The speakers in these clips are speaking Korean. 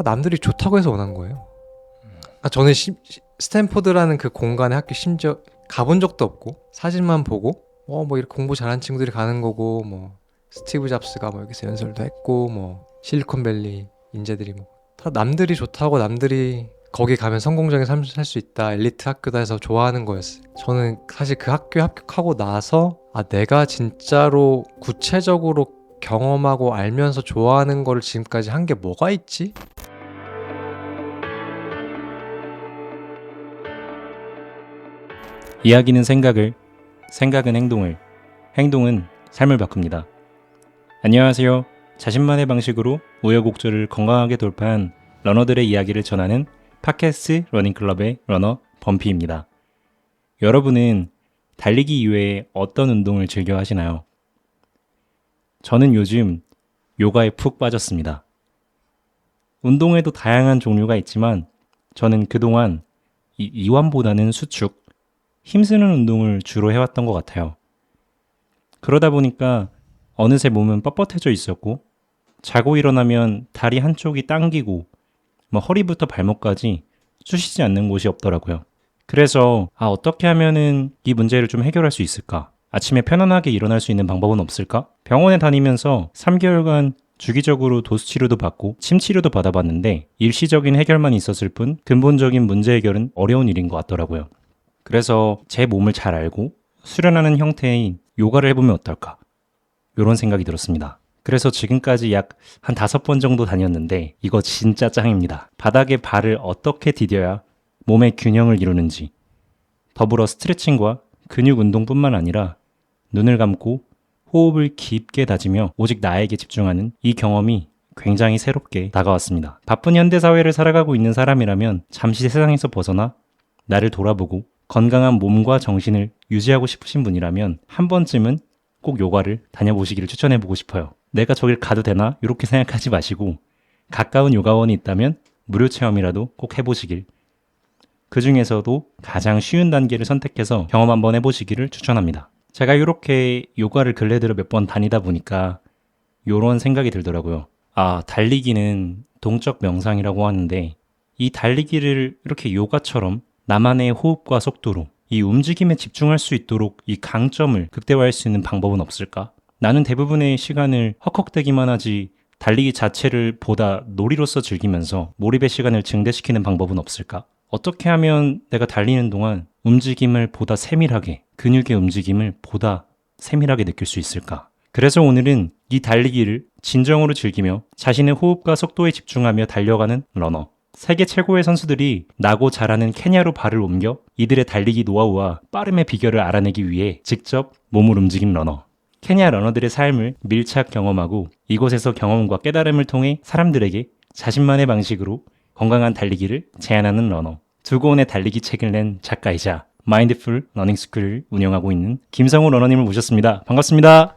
다 남들이 좋다고 해서 원한 거예요. 저는 스탠포드라는 그 공간에 학교 심지어 가본 적도 없고 사진만 보고 뭐 이렇게 공부 잘하는 친구들이 가는 거고 뭐 스티브 잡스가 뭐 여기서 연설도 했고 뭐 실리콘밸리 인재들이 뭐 다 남들이 좋다고 남들이 거기 가면 성공적인 삶을 살 수 있다 엘리트 학교다 해서 좋아하는 거였어요. 저는 사실 그 학교에 합격하고 나서 내가 진짜로 구체적으로 경험하고 알면서 좋아하는 거를 지금까지 한 게 뭐가 있지? 이야기는 생각을, 생각은 행동을, 행동은 삶을 바꿉니다. 안녕하세요. 자신만의 방식으로 우여곡절을 건강하게 돌파한 러너들의 이야기를 전하는 팟캐스트 러닝클럽의 러너 범피입니다. 여러분은 달리기 이외에 어떤 운동을 즐겨 하시나요? 저는 요즘 요가에 푹 빠졌습니다. 운동에도 다양한 종류가 있지만 저는 그동안 이완보다는 수축, 힘쓰는 운동을 주로 해왔던 것 같아요. 그러다 보니까 어느새 몸은 뻣뻣해져 있었고 자고 일어나면 다리 한쪽이 당기고 허리부터 발목까지 쑤시지 않는 곳이 없더라고요. 그래서 어떻게 하면은 이 문제를 좀 해결할 수 있을까? 아침에 편안하게 일어날 수 있는 방법은 없을까? 병원에 다니면서 3개월간 주기적으로 도수 치료도 받고 침 치료도 받아봤는데 일시적인 해결만 있었을 뿐 근본적인 문제 해결은 어려운 일인 것 같더라고요. 그래서 제 몸을 잘 알고 수련하는 형태의 요가를 해보면 어떨까? 이런 생각이 들었습니다. 그래서 지금까지 약 한 5번 정도 다녔는데 이거 진짜 짱입니다. 바닥에 발을 어떻게 디뎌야 몸의 균형을 이루는지, 더불어 스트레칭과 근육 운동뿐만 아니라 눈을 감고 호흡을 깊게 다지며 오직 나에게 집중하는 이 경험이 굉장히 새롭게 다가왔습니다. 바쁜 현대사회를 살아가고 있는 사람이라면 잠시 세상에서 벗어나 나를 돌아보고 건강한 몸과 정신을 유지하고 싶으신 분이라면 한 번쯤은 꼭 요가를 다녀보시기를 추천해보고 싶어요. 내가 저길 가도 되나? 이렇게 생각하지 마시고 가까운 요가원이 있다면 무료 체험이라도 꼭 해보시길, 그 중에서도 가장 쉬운 단계를 선택해서 경험 한번 해보시기를 추천합니다. 제가 이렇게 요가를 근래 들어 몇 번 다니다 보니까 이런 생각이 들더라고요. 달리기는 동적 명상이라고 하는데 이 달리기를 이렇게 요가처럼 나만의 호흡과 속도로 이 움직임에 집중할 수 있도록 이 강점을 극대화할 수 있는 방법은 없을까? 나는 대부분의 시간을 헉헉대기만 하지 달리기 자체를 보다 놀이로서 즐기면서 몰입의 시간을 증대시키는 방법은 없을까? 어떻게 하면 내가 달리는 동안 움직임을 보다 세밀하게, 근육의 움직임을 보다 세밀하게 느낄 수 있을까? 그래서 오늘은 이 달리기를 진정으로 즐기며 자신의 호흡과 속도에 집중하며 달려가는 러너, 세계 최고의 선수들이 나고 자라는 케냐로 발을 옮겨 이들의 달리기 노하우와 빠름의 비결을 알아내기 위해 직접 몸을 움직인 러너, 케냐 러너들의 삶을 밀착 경험하고 이곳에서 경험과 깨달음을 통해 사람들에게 자신만의 방식으로 건강한 달리기를 제안하는 러너, 두 권의 달리기 책을 낸 작가이자 마인드풀 러닝 스쿨을 운영하고 있는 김성우 러너님을 모셨습니다. 반갑습니다.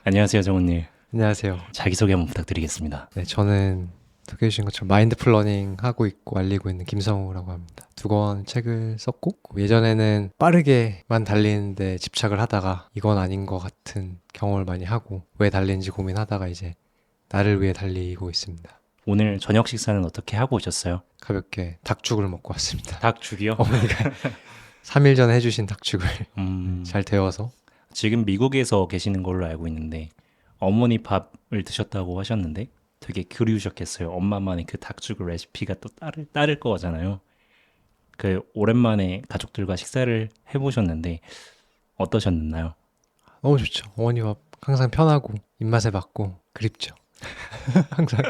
안녕하세요, 정훈님. 안녕하세요. 자기소개 한번 부탁드리겠습니다. 네, 저는 소개해 주신 것처럼 마인드풀 러닝 하고 있고 알리고 있는 김성우라고 합니다. 2권 책을 썼고 예전에는 빠르게만 달리는데 집착을 하다가 이건 아닌 것 같은 경험을 많이 하고 왜 달리는지 고민하다가 이제 나를 위해 달리고 있습니다. 오늘 저녁 식사는 어떻게 하고 오셨어요? 가볍게 닭죽을 먹고 왔습니다. 닭죽이요? 어머니가 3일 전에 해주신 닭죽을 잘 데워서. 지금 미국에서 계시는 걸로 알고 있는데 어머니 밥을 드셨다고 하셨는데 되게 그리우셨겠어요. 엄마만의 그 닭죽 레시피가 또 따를 거잖아요. 그 오랜만에 가족들과 식사를 해보셨는데 어떠셨나요? 너무 좋죠. 어머니 밥 항상 편하고 입맛에 맞고 그립죠. 항상.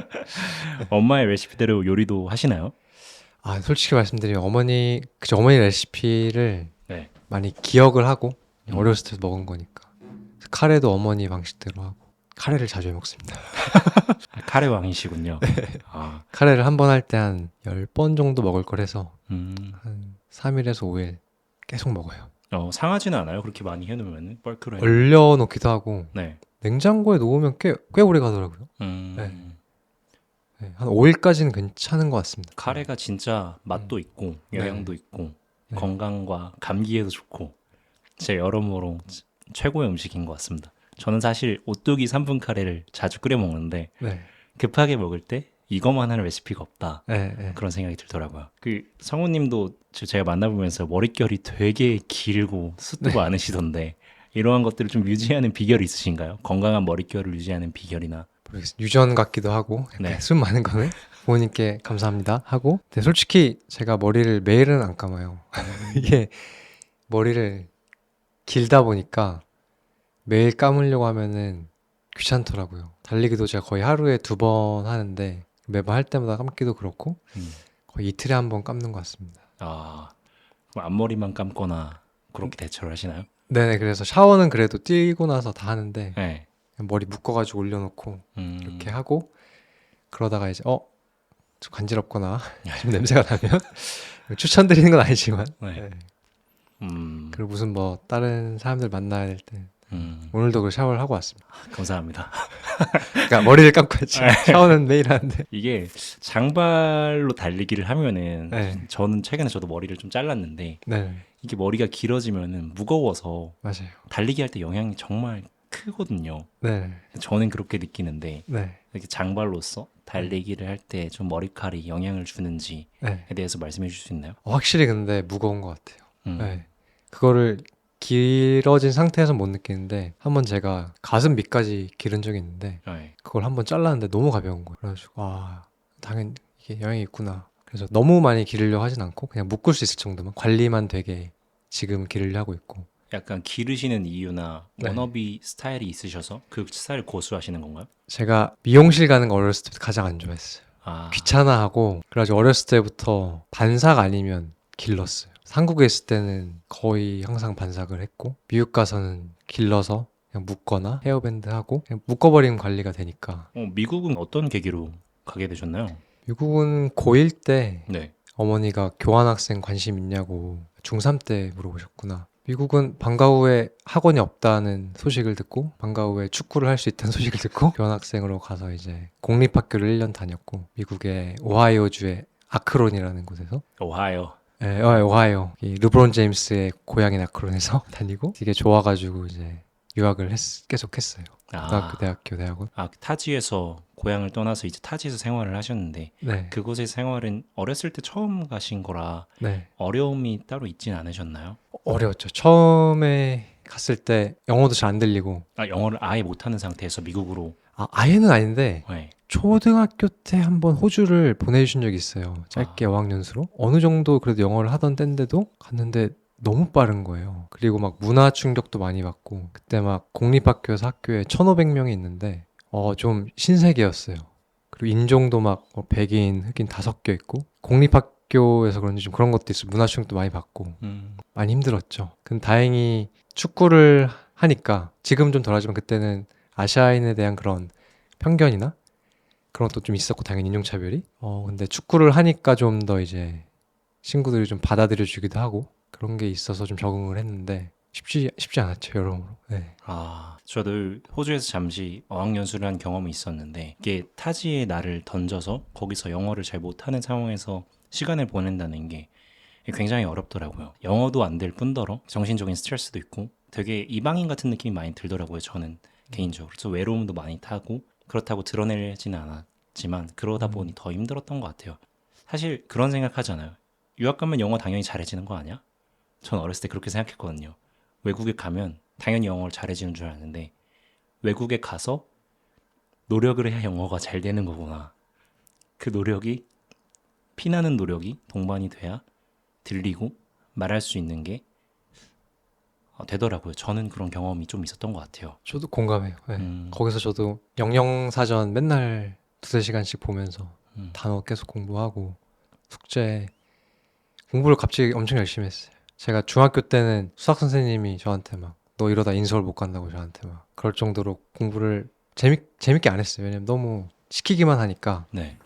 엄마의 레시피대로 요리도 하시나요? 솔직히 말씀드리면 어머니 레시피를 네. 많이 기억을 하고 어렸을 때 먹은 거니까 카레도 어머니 방식대로 하고 카레를 자주 해 먹습니다. 카레 왕이시군요. 네. 카레를 한 번 할 때 한 10번 정도 먹을 거라서 한 3일에서 5일 계속 먹어요. 상하지는 않아요? 그렇게 많이 해놓으면 뻘크로 얼려놓기도 하고 네. 냉장고에 놓으면 꽤 오래 가더라고요. 네, 한 5일까지는 괜찮은 것 같습니다. 카레가 진짜 맛도 있고 영양도 있고 네. 건강과 감기에도 좋고 진짜 여러모로 최고의 음식인 것 같습니다. 저는 사실 오뚜기 3분 카레를 자주 끓여 먹는데 네. 급하게 먹을 때 이것만 하는 레시피가 없다. 네. 그런 생각이 들더라고요. 그 성우님도 제가 만나보면서 머릿결이 되게 길고 숱도 많으시던데 이러한 것들을 좀 유지하는 비결이 있으신가요? 건강한 머릿결을 유지하는 비결이나. 모르겠어요. 유전 같기도 하고 네. 술 많은 거는 부모님께 감사합니다 하고. 근데 솔직히 제가 머리를 매일은 안 감아요. 이게 머리를 길다 보니까 매일 감으려고 하면은 귀찮더라고요. 달리기도 제가 거의 하루에 2번 하는데 매번 할 때마다 감기도 그렇고 음. 거의 이틀에 한 번 감는 것 같습니다. 아, 그럼 앞머리만 감거나 그렇게 대처를 하시나요? 네네. 그래서 샤워는 그래도 뛰고 나서 다 하는데 네. 그냥 머리 묶어가지고 올려놓고 이렇게 하고 그러다가 이제 좀 간지럽거나 좀 냄새가 나면 추천드리는 건 아니지만 네. 네. 음, 그리고 무슨 뭐 다른 사람들 만나야 될 때 음, 오늘도 그 샤워를 하고 왔습니다. 감사합니다. 그러니까 머리를 감고 했지. 샤워는 매일 하는데. 이게 장발로 달리기를 하면은 네. 저는 최근에 저도 머리를 좀 잘랐는데 네. 이게 머리가 길어지면은 무거워서 맞아요. 달리기 할 때 영향이 정말 크거든요. 네. 저는 그렇게 느끼는데 네. 이렇게 장발로서 달리기를 할 때 좀 머리칼이 영향을 주는지에 네. 대해서 말씀해 주실 수 있나요? 확실히 근데 무거운 것 같아요. 음. 네. 그거를 길어진 상태에서 못 느끼는데 한번 제가 가슴 밑까지 기른 적이 있는데 네. 그걸 한번 잘랐는데 너무 가벼운 거예요. 그래가지고 당연히 이게 영향이 있구나. 그래서 너무 많이 기르려 하진 않고 그냥 묶을 수 있을 정도만 관리만 되게 지금 기르려 하고 있고. 약간 기르시는 이유나 네. 워너비 스타일이 있으셔서 그 스타일 고수하시는 건가요? 제가 미용실 가는 거 어렸을 때부터 가장 안 좋아했어요. 아, 귀찮아하고 그래가지고 어렸을 때부터 반삭 아니면 길렀어요. 한국에 있을 때는 거의 항상 반삭을 했고 미국 가서는 길러서 그냥 묶거나 헤어밴드 하고 그냥 묶어버리면 관리가 되니까. 미국은 어떤 계기로 가게 되셨나요? 미국은 고1 때 네. 어머니가 교환학생 관심 있냐고 중3 때 물어보셨구나. 미국은 방과 후에 학원이 없다는 소식을 듣고 방과 후에 축구를 할 수 있다는 소식을 듣고 교환학생으로 가서 이제 공립학교를 1년 다녔고 미국의 오하이오주의 아크론이라는 곳에서 오하이오. 오하이오 이 르브론 제임스의 고향인 아크론에서 다니고 되게 좋아가지고 이제 유학을 계속 했어요. 고등학교, 대학원. 타지에서 고향을 떠나서 이제 타지에서 생활을 하셨는데 네, 그곳의 생활은 어렸을 때 처음 가신 거라 네. 어려움이 따로 있진 않으셨나요? 어려웠죠. 처음에 갔을 때 영어도 잘 안 들리고 영어를 아예 못하는 상태에서 미국으로. 아예는 아닌데 네. 초등학교 때 한번 호주를 보내주신 적이 있어요. 짧게 어학연수로. 어느 정도 그래도 영어를 하던 때인데도 갔는데 너무 빠른 거예요. 그리고 막 문화 충격도 많이 받고 그때 막 공립학교에서 학교에 1,500명이 있는데 좀 신세계였어요. 그리고 인종도 막 백인, 흑인 다 섞여 있고 공립학교에서 그런지 좀 그런 것도 있어요. 문화 충격도 많이 받고 많이 힘들었죠. 근데 다행히 축구를 하니까 지금 좀 덜하지만 그때는 아시아인에 대한 그런 편견이나 그런 것도 좀 있었고 당연히 인종차별이 근데 축구를 하니까 좀 더 이제 친구들이 좀 받아들여 주기도 하고 그런 게 있어서 좀 적응을 했는데 쉽지 않았죠 여러모로. 네. 저도 호주에서 잠시 어학연수를 한 경험이 있었는데 이게 타지에 나를 던져서 거기서 영어를 잘 못하는 상황에서 시간을 보낸다는 게 굉장히 어렵더라고요. 영어도 안 될 뿐더러 정신적인 스트레스도 있고 되게 이방인 같은 느낌이 많이 들더라고요. 저는 개인적으로. 그래서 외로움도 많이 타고 그렇다고 드러내지는 않았지만 그러다 보니 더 힘들었던 것 같아요. 사실 그런 생각하잖아요. 유학 가면 영어 당연히 잘해지는 거 아니야? 전 어렸을 때 그렇게 생각했거든요. 외국에 가면 당연히 영어를 잘해지는 줄 알았는데 외국에 가서 노력을 해야 영어가 잘 되는 거구나. 그 노력이 피나는 노력이 동반이 돼야 들리고 말할 수 있는 게 되더라고요. 저는 그런 경험이 좀 있었던 것 같아요. 저도 공감해요. 네. 거기서 저도 영영사전 맨날 2-3시간씩 보면서 단어 계속 공부하고 숙제 공부를 갑자기 엄청 열심히 했어요. 제가 중학교 때는 수학 선생님이 저한테 막 너 이러다 인서울 못 간다고 저한테 막 그럴 정도로 공부를 재밌게 안 했어요. 왜냐면 너무 시키기만 하니까 네.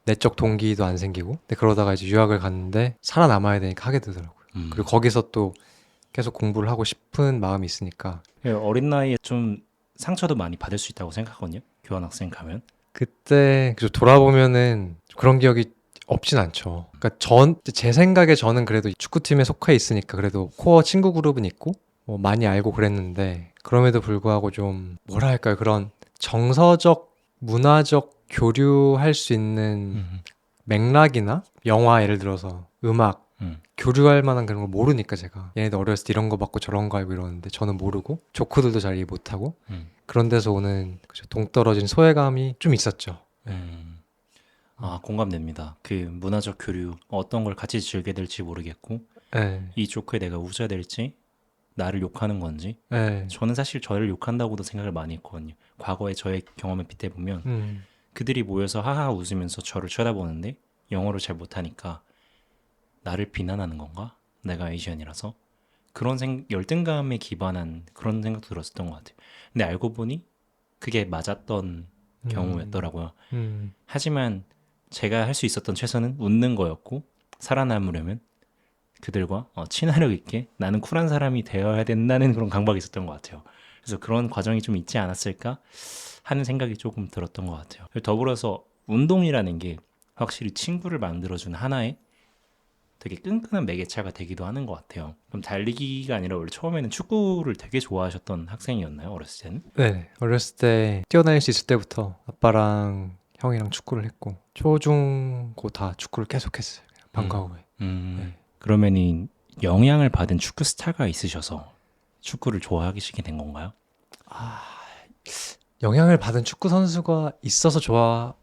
내적 동기도 안 생기고. 근데 그러다가 이제 유학을 갔는데 살아남아야 되니까 하게 되더라고요. 그리고 거기서 또 계속 공부를 하고 싶은 마음이 있으니까. 어린 나이에 좀 상처도 많이 받을 수 있다고 생각하거든요. 교환학생 가면. 그때 돌아보면은 그런 기억이 없진 않죠. 그러니까 제 생각에 저는 그래도 축구팀에 속해 있으니까 그래도 코어 친구 그룹은 있고 뭐 많이 알고 그랬는데 그럼에도 불구하고 좀 뭐라 할까요? 그런 정서적, 문화적 교류할 수 있는 음. 맥락이나 영화 예를 들어서 음악 음. 교류할 만한 그런 걸 모르니까 제가 얘네들 어렸을 때 이런 거 받고 저런 거 알고 이러는데 저는 모르고 조크들도 잘 이해 못하고 음. 그런 데서 오는 그죠, 동떨어진 소외감이 좀 있었죠. 음. 아, 공감됩니다. 그 문화적 교류, 어떤 걸 같이 즐게 될지 모르겠고, 네, 이 조크에 내가 웃어야 될지, 나를 욕하는 건지. 네, 저는 사실 저를 욕한다고도 생각을 많이 했거든요. 과거에 저의 경험을 빗대보면 그들이 모여서 하하 웃으면서 저를 쳐다보는데 영어를 잘 못하니까 나를 비난하는 건가? 내가 에이시안이라서? 그런 열등감에 기반한 그런 생각도 들었었던 것 같아요. 근데 알고 보니 그게 맞았던 경우였더라고요. 하지만 제가 할 수 있었던 최선은 웃는 거였고, 살아남으려면 그들과 친화력 있게 나는 쿨한 사람이 되어야 된다는 그런 강박이 있었던 것 같아요. 그래서 그런 과정이 좀 있지 않았을까 하는 생각이 조금 들었던 것 같아요. 더불어서 운동이라는 게 확실히 친구를 만들어준 하나의 되게 끈끈한 매개체가 되기도 하는 것 같아요. 그럼 달리기가 아니라 원래 처음에는 축구를 되게 좋아하셨던 학생이었나요? 어렸을 때는? 네, 어렸을 때 뛰어다닐 수 있을 때부터 아빠랑 형이랑 축구를 했고 초, 중, 고 다 축구를 계속했어요. 방과 후에. 네. 그러면 이 영향을 받은 축구 스타가 있으셔서 축구를 좋아하시게 된 건가요? 영향을 받은 축구 선수가 있어서 좋아한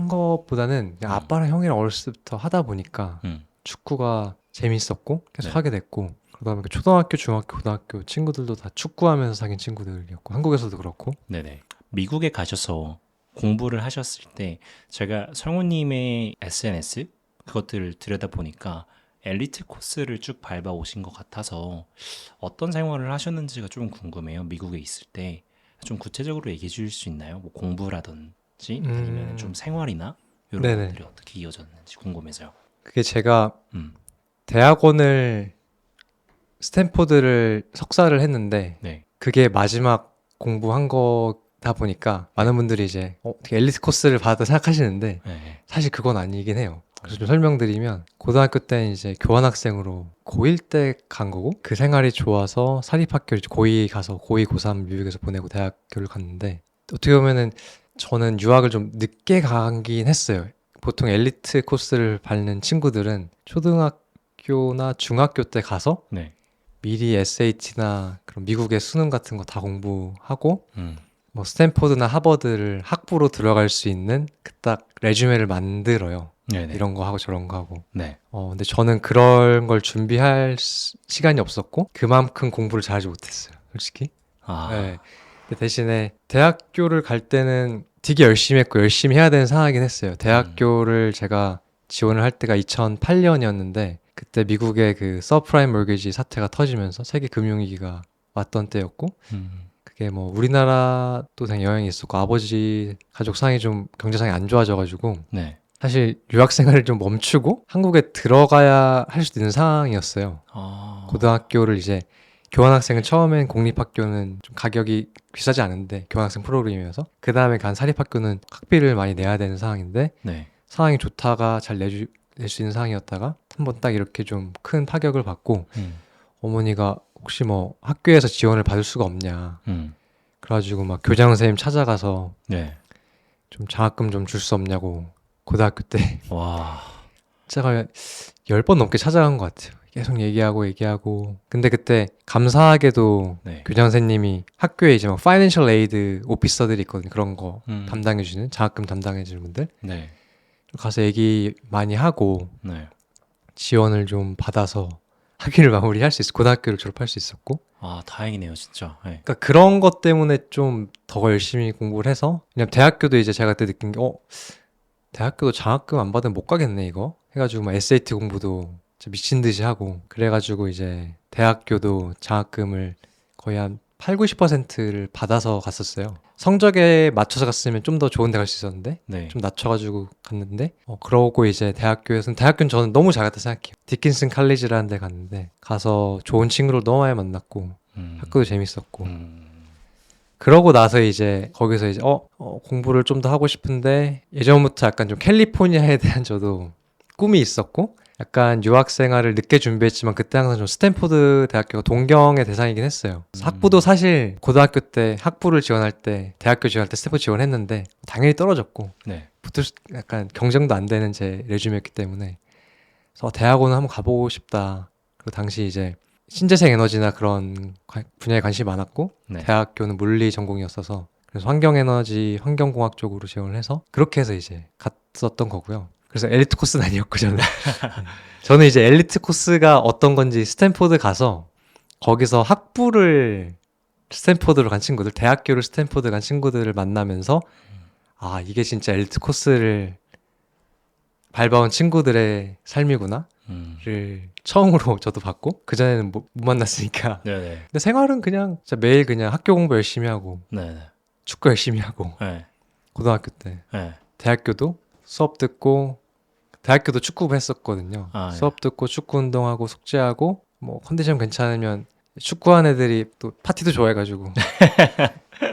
것보다는 그냥 아빠랑 형이랑 어렸을 때부터 하다 보니까 음. 축구가 재밌었고 계속 네. 하게 됐고 그러다 보니까 초등학교, 중학교, 고등학교 친구들도 다 축구하면서 사귄 친구들이었고 한국에서도 그렇고 네네. 미국에 가셔서 공부를 하셨을 때 제가 성우님의 SNS 그것들을 들여다보니까 엘리트 코스를 쭉 밟아 오신 것 같아서 어떤 생활을 하셨는지가 좀 궁금해요. 미국에 있을 때 좀 구체적으로 얘기해 주실 수 있나요? 뭐 공부라든지 아니면 좀 생활이나 이런 네네. 것들이 어떻게 이어졌는지 궁금해서요. 그게 제가 음. 대학원을 스탠포드를 석사를 했는데 네. 그게 마지막 공부한 거다 보니까 많은 분들이 이제 어떻게 엘리트 코스를 받아 생각하시는데 네. 사실 그건 아니긴 해요. 그래서 좀 설명드리면 고등학교 때는 이제 교환학생으로 고1 때 간 거고 그 생활이 좋아서 사립학교를 이제 고2 가서 고2, 고3 미국에서 보내고 대학교를 갔는데 어떻게 보면은 저는 유학을 좀 늦게 가긴 했어요. 보통 엘리트 코스를 밟는 친구들은 초등학교나 중학교 때 가서 네. 미리 SAT나 그런 미국의 수능 같은 거 다 공부하고 음. 뭐 스탠포드나 하버드를 학부로 들어갈 수 있는 그 딱 레주메를 만들어요. 네네. 이런 거 하고 저런 거 하고. 네. 근데 저는 그런 걸 준비할 시간이 없었고 그만큼 공부를 잘하지 못했어요. 솔직히. 아. 네. 근데 대신에 대학교를 갈 때는 되게 열심히 했고 열심히 해야 되는 상황이긴 했어요. 대학교를 제가 지원을 할 때가 2008년이었는데 그때 미국의 그 서프라임 몰게지 사태가 터지면서 세계 금융위기가 왔던 때였고 그게 뭐 우리나라도 되게 영향이 있었고 아버지 가족 상황이 좀 경제상이 안 좋아져가지고 네. 사실 유학 생활을 좀 멈추고 한국에 들어가야 할 수도 있는 상황이었어요. 아. 고등학교를 이제 교환학생은 처음엔 공립학교는 좀 가격이 비싸지 않은데 교환학생 프로그램이어서 그 다음에 간 사립학교는 학비를 많이 내야 되는 상황인데 네. 상황이 좋다가 잘 낼 수 있는 상황이었다가 한번 딱 이렇게 좀 큰 파격을 받고 어머니가 혹시 뭐 학교에서 지원을 받을 수가 없냐 그래가지고 막 교장 선생님 찾아가서 네. 좀 장학금 좀 줄 수 없냐고 고등학교 때 와. 제가 10번 넘게 찾아간 것 같아요. 계속 얘기하고 근데 그때 감사하게도 네. 교장 선생님이 학교에 이제 막 파이낸셜 에이드 오피서들이 있거든요. 그런 거 담당해주는 장학금 담당해주는 분들 네. 가서 얘기 많이 하고 네. 지원을 좀 받아서 학위를 마무리할 수 있었고 고등학교를 졸업할 수 있었고 아, 다행이네요, 진짜. 네. 그러니까 그런 것 때문에 좀 더 열심히 공부를 해서 왜냐면 대학교도 이제 제가 그때 느낀 게 대학교도 장학금 안 받으면 못 가겠네 이거 해가지고 막 SAT 공부도 진짜 미친 듯이 하고 그래가지고 이제 대학교도 장학금을 거의 한 8, 90%를 받아서 갔었어요. 성적에 맞춰서 갔으면 좀 더 좋은 데 갈 수 있었는데 네. 좀 낮춰가지고 갔는데 그러고 이제 대학교는 저는 너무 잘 갔다 생각해요. 디킨슨 칼리지라는 데 갔는데 가서 좋은 친구를 너무 많이 만났고 학교도 재밌었고 그러고 나서 이제 거기서 이제 공부를 좀 더 하고 싶은데 예전부터 약간 좀 캘리포니아에 대한 저도 꿈이 있었고 약간 유학 생활을 늦게 준비했지만 그때 항상 좀 스탠포드 대학교가 동경의 대상이긴 했어요. 학부도 사실 고등학교 때 학부를 지원할 때 대학교 지원할 때 스탠포드 지원했는데 당연히 떨어졌고 네. 약간 경쟁도 안 되는 제 레주메였기 때문에 그래서 대학원은 한번 가보고 싶다. 그리고 당시 이제 신재생 에너지나 그런 분야에 관심이 많았고 네. 대학교는 물리 전공이었어서 그래서 환경에너지, 환경공학 쪽으로 지원을 해서 그렇게 해서 이제 갔었던 거고요. 그래서 엘리트 코스는 아니었고 저는 저는 이제 엘리트 코스가 어떤 건지 스탠포드 가서 거기서 학부를 스탠포드로 간 친구들, 대학교를 스탠포드 간 친구들을 만나면서 아 이게 진짜 엘리트 코스를 밟아온 친구들의 삶이구나 를 처음으로 저도 봤고 그전에는 못 만났으니까 네네. 근데 생활은 그냥 진짜 매일 그냥 학교 공부 열심히 하고 네네. 축구 열심히 하고 네. 고등학교 때 네. 대학교도 수업 듣고 대학교도 축구 했었거든요. 아, 예. 수업 듣고 축구 운동하고 숙제하고 뭐 컨디션 괜찮으면 축구한 애들이 또 파티도 좋아해가지고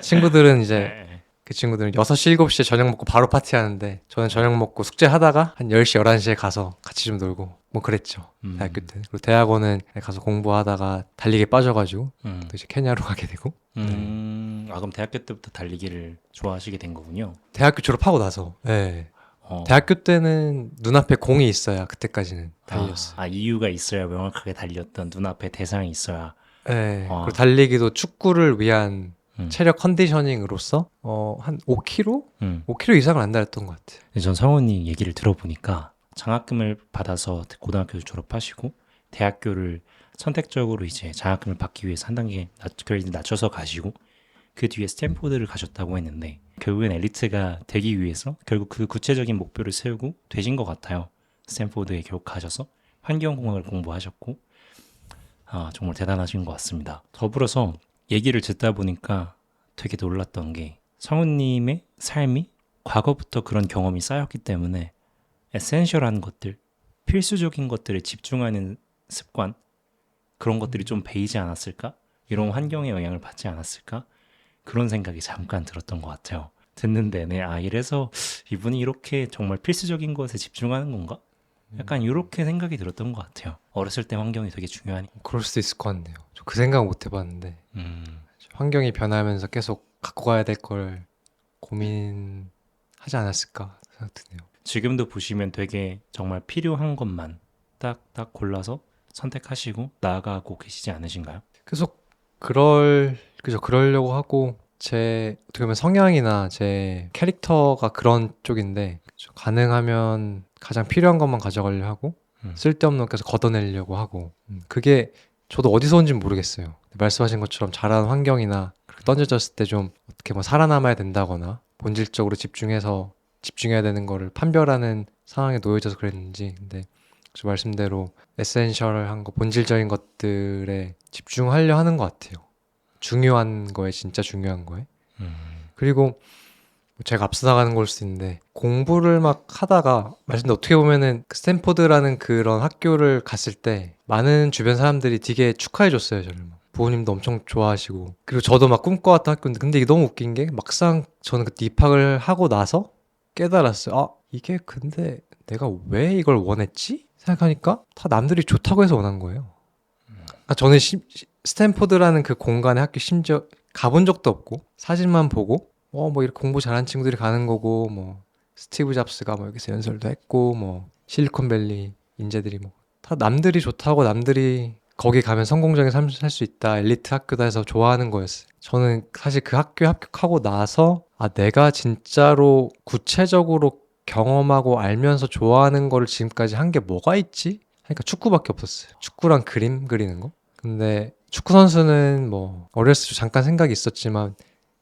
친구들은 이제 네. 그 친구들은 6시, 7시에 저녁 먹고 바로 파티하는데 저는 저녁 먹고 숙제하다가 한 10시, 11시에 가서 같이 좀 놀고 뭐 그랬죠. 대학교 때. 그리고 대학원은 가서 공부하다가 달리기에 빠져가지고 또 이제 케냐로 가게 되고 아, 그럼 대학교 때부터 달리기를 좋아하시게 된 거군요. 대학교 졸업하고 나서 네. 어. 대학교 때는 눈앞에 공이 있어야 그때까지는 달렸어요. 이유가 있어야 명확하게 달렸던 눈앞에 대상이 있어야. 네. 아. 그리고 달리기도 축구를 위한 음. 체력 컨디셔닝으로서 한 5km? 음. 5km 이상을 안 달렸던 것 같아요. 근데 전 성우님 얘기를 들어보니까 장학금을 받아서 고등학교를 졸업하시고 대학교를 선택적으로 이제 장학금을 받기 위해서 한 단계 그레이드 낮춰서 가시고 그 뒤에 스탠포드를 가셨다고 했는데 결국엔 엘리트가 되기 위해서 결국 그 구체적인 목표를 세우고 되신 것 같아요. 스탠포드에 결국 가셔서 환경공학을 공부하셨고 정말 대단하신 것 같습니다. 더불어서 얘기를 듣다 보니까 되게 놀랐던 게 성우님의 삶이 과거부터 그런 경험이 쌓였기 때문에 에센셜한 것들, 필수적인 것들에 집중하는 습관 그런 것들이 좀 배이지 않았을까? 이런 환경의 영향을 받지 않았을까? 그런 생각이 잠깐 들었던 것 같아요. 듣는 내내 이래서 이분이 이렇게 정말 필수적인 것에 집중하는 건가? 약간 이렇게 생각이 들었던 것 같아요. 어렸을 때 환경이 되게 중요하니까. 그럴 수도 있을 것 같네요. 저 그 생각 못 해봤는데 환경이 변하면서 계속 갖고 가야 될 걸 고민하지 않았을까 생각 드네요. 지금도 보시면 되게 정말 필요한 것만 딱딱 골라서 선택하시고 나아가고 계시지 않으신가요? 계속 그러려고 하고 어떻게 보면 성향이나 제 캐릭터가 그런 쪽인데 가능하면 가장 필요한 것만 가져가려고 하고 쓸데없는 것 계속 걷어내려고 하고 그게 저도 어디서 온지는 모르겠어요. 말씀하신 것처럼 자란 환경이나 던져졌을 때 좀 어떻게 뭐 살아남아야 된다거나 본질적으로 집중해야 되는 거를 판별하는 상황에 놓여져서 그랬는지 근데 저 말씀대로 에센셜한 거 본질적인 것들에 집중하려 하는 것 같아요. 중요한 거에 진짜 중요한 거에 그리고 제가 앞서 나가는 걸 수도 있는데 공부를 막 하다가 말씀대로 어떻게 보면은 그 스탠포드라는 그런 학교를 갔을 때 많은 주변 사람들이 되게 축하해 줬어요. 저를 부모님도 엄청 좋아하시고 그리고 저도 막 꿈꿔왔던 학교인데 근데 이게 너무 웃긴 게 막상 저는 그때 입학을 하고 나서 깨달았어요. 이게 근데 내가 왜 이걸 원했지? 생각하니까 다 남들이 좋다고 해서 원한 거예요. 저는 스탠포드라는 그 공간에 학교 심지어 가본 적도 없고 사진만 보고 뭐 이렇게 공부 잘하는 친구들이 가는 거고 뭐 스티브 잡스가 뭐 여기서 연설도 했고 뭐 실리콘밸리 인재들이 뭐 다 남들이 좋다고 남들이 거기 가면 성공적인 삶을 살 수 있다 엘리트 학교다 해서 좋아하는 거였어요. 저는 사실 그 학교에 합격하고 나서 내가 진짜로 구체적으로 경험하고 알면서 좋아하는 거를 지금까지 한 게 뭐가 있지? 그러니까 축구밖에 없었어요. 축구랑 그림 그리는 거. 근데 축구 선수는 뭐 어렸을 때 잠깐 생각이 있었지만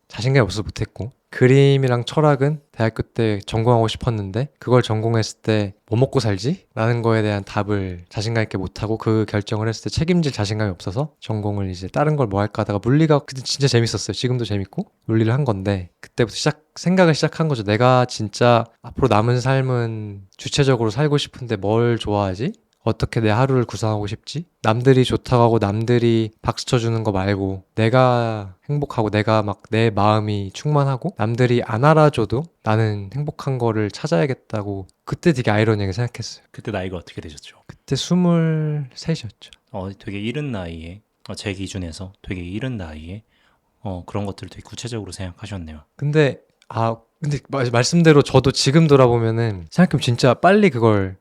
자신감이 없어서 못했고 그림이랑 철학은 대학교 때 전공하고 싶었는데 그걸 전공했을 때 뭐 먹고 살지? 라는 거에 대한 답을 자신감 있게 못하고 그 결정을 했을 때 책임질 자신감이 없어서 전공을 이제 다른 걸 뭐 할까 하다가 물리가 그때 진짜 재밌었어요. 지금도 재밌고 물리를 한 건데 그때부터 생각을 시작한 거죠. 내가 진짜 앞으로 남은 삶은 주체적으로 살고 싶은데 뭘 좋아하지? 어떻게 내 하루를 구성하고 싶지? 남들이 좋다고 하고 남들이 박수 쳐주는 거 말고 내가 행복하고 내가 막 내 마음이 충만하고 남들이 안 알아줘도 나는 행복한 거를 찾아야겠다고 그때 되게 아이러니하게 생각했어요. 그때 나이가 어떻게 되셨죠? 그때 23이었죠. 되게 이른 나이에 제 기준에서 되게 이른 나이에 그런 것들을 되게 구체적으로 생각하셨네요. 근데 말씀대로 저도 지금 돌아보면은 생각해보면 진짜 빨리 그걸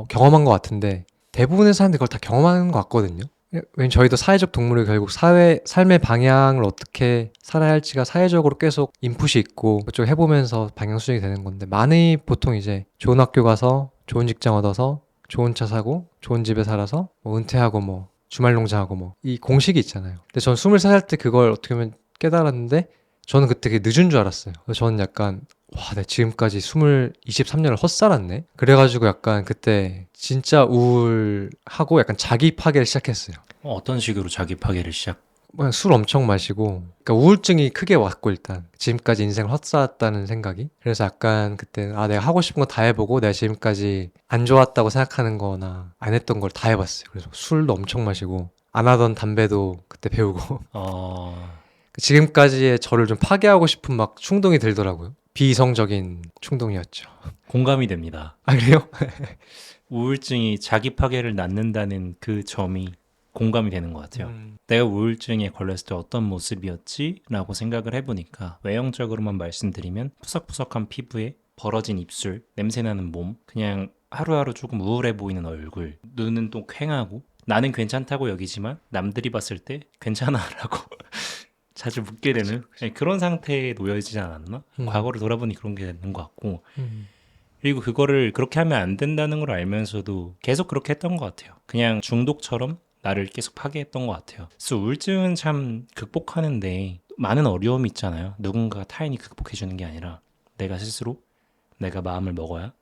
경험한 것 같은데 대부분의 사람들이 그걸 다 경험하는 것 같거든요. 왜냐면 저희도 사회적 동물이 결국 삶의 방향을 어떻게 살아야 할지가 사회적으로 계속 인풋이 있고 그쪽 해보면서 방향 수정이 되는 건데 많이 보통 이제 좋은 학교 가서 좋은 직장 얻어서 좋은 차 사고 좋은 집에 살아서 뭐 은퇴하고 뭐 주말 농장하고 뭐 이 공식이 있잖아요. 근데 전 23살 때 그걸 어떻게 보면 깨달았는데 저는 그때 그게 늦은 줄 알았어요. 그래서 저는 약간 와, 내가 지금까지 23년을 헛살았네? 그래가지고 약간 그때 진짜 우울하고 약간 자기 파괴를 시작했어요. 어떤 식으로 자기 파괴를 그냥 술 엄청 마시고, 그러니까 우울증이 크게 왔고 일단 지금까지 인생을 헛살았다는 생각이. 그래서 약간 그때 내가 하고 싶은 거 다 해보고 내가 지금까지 안 좋았다고 생각하는 거나 안 했던 걸 다 해봤어요. 그래서 술도 엄청 마시고 안 하던 담배도 그때 배우고 지금까지의 저를 좀 파괴하고 싶은 막 충동이 들더라고요. 비이성적인 충동이었죠. 공감이 됩니다. 아, 그래요? 우울증이 자기 파괴를 낳는다는 그 점이 공감이 되는 것 같아요. 내가 우울증에 걸렸을 때 어떤 모습이었지? 라고 생각을 해보니까 외형적으로만 말씀드리면 푸석푸석한 피부에 벌어진 입술, 냄새나는 몸, 그냥 하루하루 조금 우울해 보이는 얼굴, 눈은 또 퀭하고 나는 괜찮다고 여기지만 남들이 봤을 때 괜찮아 라고 자주 묻게 되는 그런 상태에 놓여지지 않았나? 과거를 돌아보니 그런 게 되는 것 같고 그리고 그거를 그렇게 하면 안 된다는 걸 알면서도 계속 그렇게 했던 것 같아요. 그냥 중독처럼 나를 계속 파괴했던 것 같아요. 그래서 우울증은 참 극복하는데 많은 어려움이 있잖아요. 누군가 타인이 극복해주는 게 아니라 내가 스스로 내가 마음을 먹어야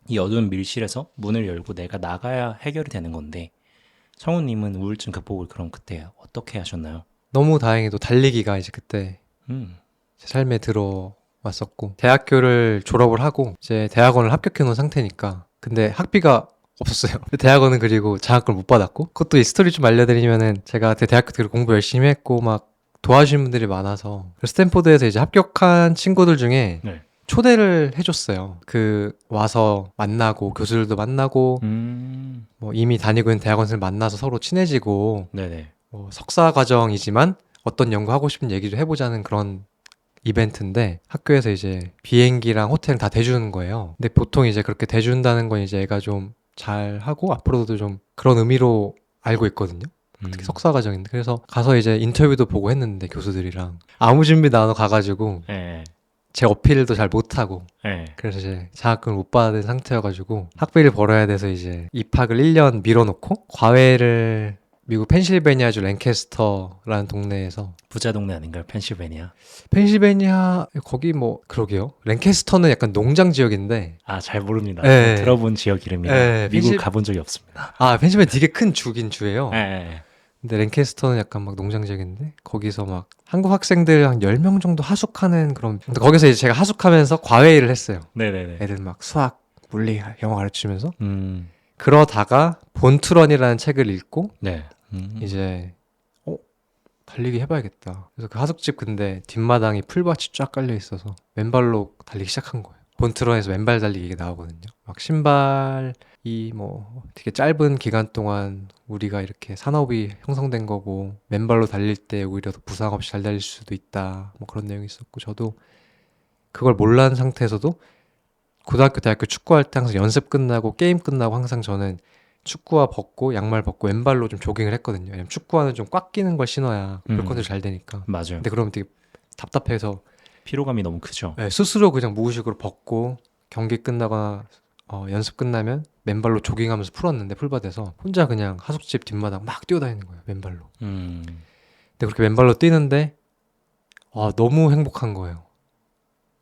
이 어두운 밀실에서 문을 열고 내가 나가야 해결이 되는 건데 성우님은 우울증 극복을 그럼 그때 어떻게 하셨나요? 너무 다행히도 달리기가 이제 그때 제 삶에 들어왔었고 대학교를 졸업을 하고 이제 대학원을 합격해 놓은 상태니까 근데 학비가 없었어요. 대학원은 그리고 장학금을 못 받았고 그것도 이 스토리 좀 알려드리면은 제가 대학교 때 공부 열심히 했고 막 도와주신 분들이 많아서 스탠포드에서 이제 합격한 친구들 중에 네. 초대를 해줬어요. 와서 만나고 교수들도 만나고 뭐 이미 다니고 있는 대학원생을 만나서 서로 친해지고 네네. 뭐 석사 과정이지만 어떤 연구하고 싶은 얘기를 해보자는 그런 이벤트인데 학교에서 이제 비행기랑 호텔 다 대주는 거예요. 근데 보통 이제 그렇게 대준다는 건 이제 애가 좀 잘하고 앞으로도 좀 그런 의미로 알고 있거든요. 특히 석사 과정인데 그래서 가서 이제 인터뷰도 보고 했는데 교수들이랑 아무 준비도 안 하고 가가지고 네. 제 어필도 잘 못하고 네. 그래서 이제 장학금을 못 받은 상태여가지고 학비를 벌어야 돼서 이제 입학을 1년 밀어놓고 과외를 미국 펜실베니아주 랭캐스터라는 동네에서 부자 동네 아닌가요? 펜실베니아. 펜실베니아 거기 뭐 그러게요. 랭캐스터는 약간 농장 지역인데 잘 모릅니다. 네. 들어본 지역 이름이라 네, 미국 가본 적이 없습니다. 펜실베니아 되게 큰 주긴 주예요. 네. 근데 랭캐스터는 약간 막 농장 지역인데 거기서 막 한국 학생들 한 10명 정도 하숙하는 그런 근데 거기서 이제 제가 하숙하면서 과외 일을 했어요. 네네네. 애들 막 수학, 물리, 영어 가르치면서 그러다가 본투런이라는 책을 읽고 네. 이제 달리기 해봐야겠다. 그래서 그 하숙집 근데 뒷마당이 풀밭이 쫙 깔려 있어서 왼발로 달리기 시작한 거예요. 본트런에서 왼발 달리기 나오거든요. 막 신발이 뭐 되게 짧은 기간 동안 우리가 이렇게 산업이 형성된 거고 맨발로 달릴 때 오히려 더 부상 없이 잘 달릴 수도 있다. 뭐 그런 내용이 있었고 저도 그걸 몰랐는 상태에서도 고등학교, 대학교 축구할 때 항상 연습 끝나고 게임 끝나고 항상 저는 축구화 벗고 양말 벗고 왼발로 좀 조깅을 했거든요. 왜냐면 축구화는 좀 꽉 끼는 걸 신어야 볼 컨트롤 잘 되니까. 맞아요. 근데 그러면 되게 답답해서 피로감이 너무 크죠. 네, 스스로 그냥 무의식으로 벗고 경기 끝나거나 연습 끝나면 맨발로 조깅하면서 풀었는데 풀밭에서 혼자 그냥 하숙집 뒷마당 막 뛰어다니는 거예요. 맨발로. 근데 그렇게 맨발로 뛰는데 너무 행복한 거예요.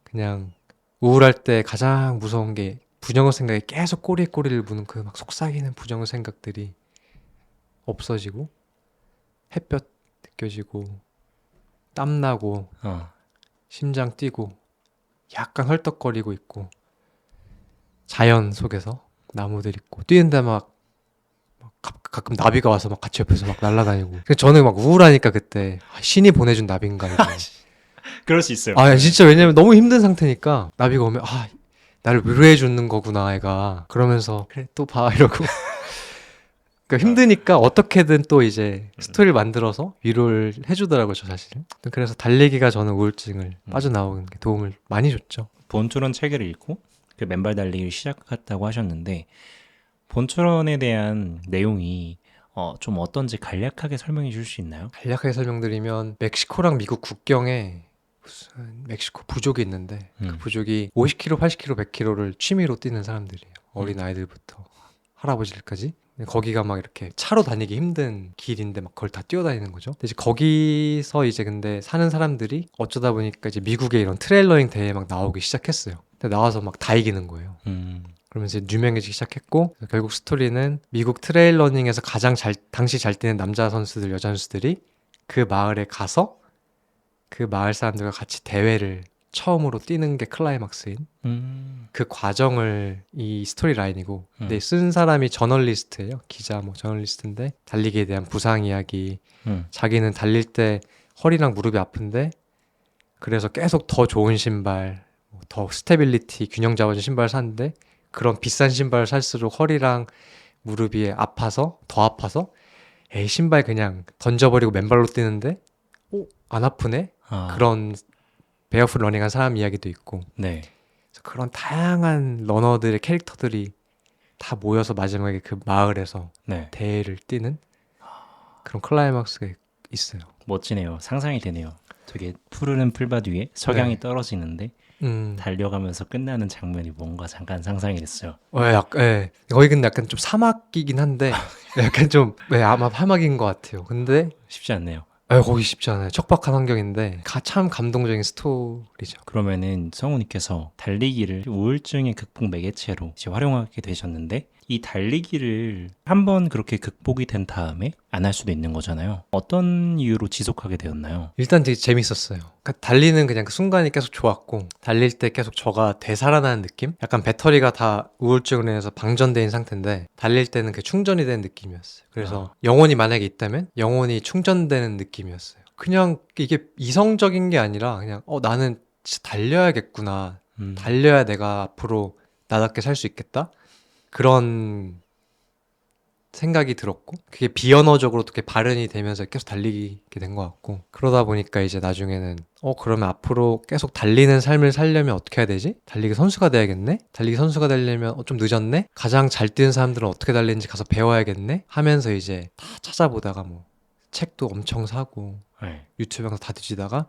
그냥 우울할 때 가장 무서운 게 부정의 생각이 계속 꼬리에 꼬리를 무는 그 막 속삭이는 부정의 생각들이 없어지고 햇볕 느껴지고 땀나고 심장 뛰고 약간 헐떡거리고 있고 자연 속에서 나무들 있고 뛰는데 막 막 가끔 나비가 와서 막 같이 옆에서 막 날아다니고. 저는 막 우울하니까 그때 신이 보내준 나비인가 이거. 그럴 수 있어요. 아 진짜 왜냐면 너무 힘든 상태니까 나비가 오면 나를 위로해 주는 거구나 애가. 그러면서 그래 또 봐 이러고. 그러니까 힘드니까 어떻게든 또 이제 스토리를 만들어서 위로를 해주더라고요, 저 사실은. 그래서 달리기가 저는 우울증을 빠져나오는 게 도움을 많이 줬죠. 본초론 책을 읽고 그 맨발 달리기를 시작했다고 하셨는데 본초론에 대한 내용이 좀 어떤지 간략하게 설명해 줄 수 있나요? 간략하게 설명드리면 멕시코랑 미국 국경에 무슨 멕시코 부족이 있는데 그 부족이 50km, 80km, 100km를 취미로 뛰는 사람들이에요. 어린 아이들부터 할아버지들까지. 거기가 막 이렇게 차로 다니기 힘든 길인데 막 그걸 다 뛰어다니는 거죠. 근데 이제 거기서 이제 근데 사는 사람들이 어쩌다 보니까 이제 미국의 이런 트레일러닝 대회에 막 나오기 시작했어요. 근데 나와서 막 다 이기는 거예요. 그러면서 이제 유명해지기 시작했고 결국 스토리는 미국 트레일러닝에서 가장 당시 잘 뛰는 남자 선수들, 여자 선수들이 그 마을에 가서 그 마을 사람들과 같이 대회를 처음으로 뛰는 게 클라이막스인 그 과정을 이 스토리 라인이고 근데 쓴 사람이 저널리스트예요. 기자 뭐 저널리스트인데 달리기에 대한 부상 이야기 자기는 달릴 때 허리랑 무릎이 아픈데 그래서 계속 더 좋은 신발 더 스테빌리티 균형 잡아준 신발을 샀는데 그런 비싼 신발을 살수록 허리랑 무릎이 아파서 더 아파서 에이 신발 그냥 던져버리고 맨발로 뛰는데 안 아프네? 그런 베어풋 러닝한 사람 이야기도 있고 네. 그래서 그런 다양한 러너들의 캐릭터들이 다 모여서 마지막에 그 마을에서 네. 대회를 뛰는 그런 클라이막스가 있어요. 멋지네요. 상상이 되네요. 되게 푸르른 풀밭 위에 석양이 네. 떨어지는데 달려가면서 끝나는 장면이 뭔가 잠깐 상상이 됐어요. 거기 근데 약간 좀 사막이긴 한데 약간 좀 아마 사막인 것 같아요. 근데 쉽지 않네요. 거기 쉽지 않아요. 척박한 환경인데 참 감동적인 스토리죠. 그러면은 성우님께서 달리기를 우울증의 극복 매개체로 이제 활용하게 되셨는데 이 달리기를 한번 그렇게 극복이 된 다음에 안 할 수도 있는 거잖아요. 어떤 이유로 지속하게 되었나요? 일단 되게 재밌었어요. 그러니까 달리는 그냥 그 순간이 계속 좋았고 달릴 때 계속 저가 되살아나는 느낌? 약간 배터리가 다 우울증으로 인해서 방전된 상태인데 달릴 때는 그 충전이 되는 느낌이었어요. 그래서 영혼이 만약에 있다면 영혼이 충전되는 느낌이었어요. 그냥 이게 이성적인 게 아니라 그냥 나는 진짜 달려야겠구나. 달려야 내가 앞으로 나답게 살 수 있겠다. 그런 생각이 들었고 그게 비언어적으로 어떻게 발현이 되면서 계속 달리게 된 것 같고 그러다 보니까 이제 나중에는 그러면 앞으로 계속 달리는 삶을 살려면 어떻게 해야 되지? 달리기 선수가 돼야겠네? 달리기 선수가 되려면 좀 늦었네? 가장 잘 뛰는 사람들은 어떻게 달리는지 가서 배워야겠네? 하면서 이제 다 찾아보다가 뭐 책도 엄청 사고 네. 유튜브 영상 다 뒤지다가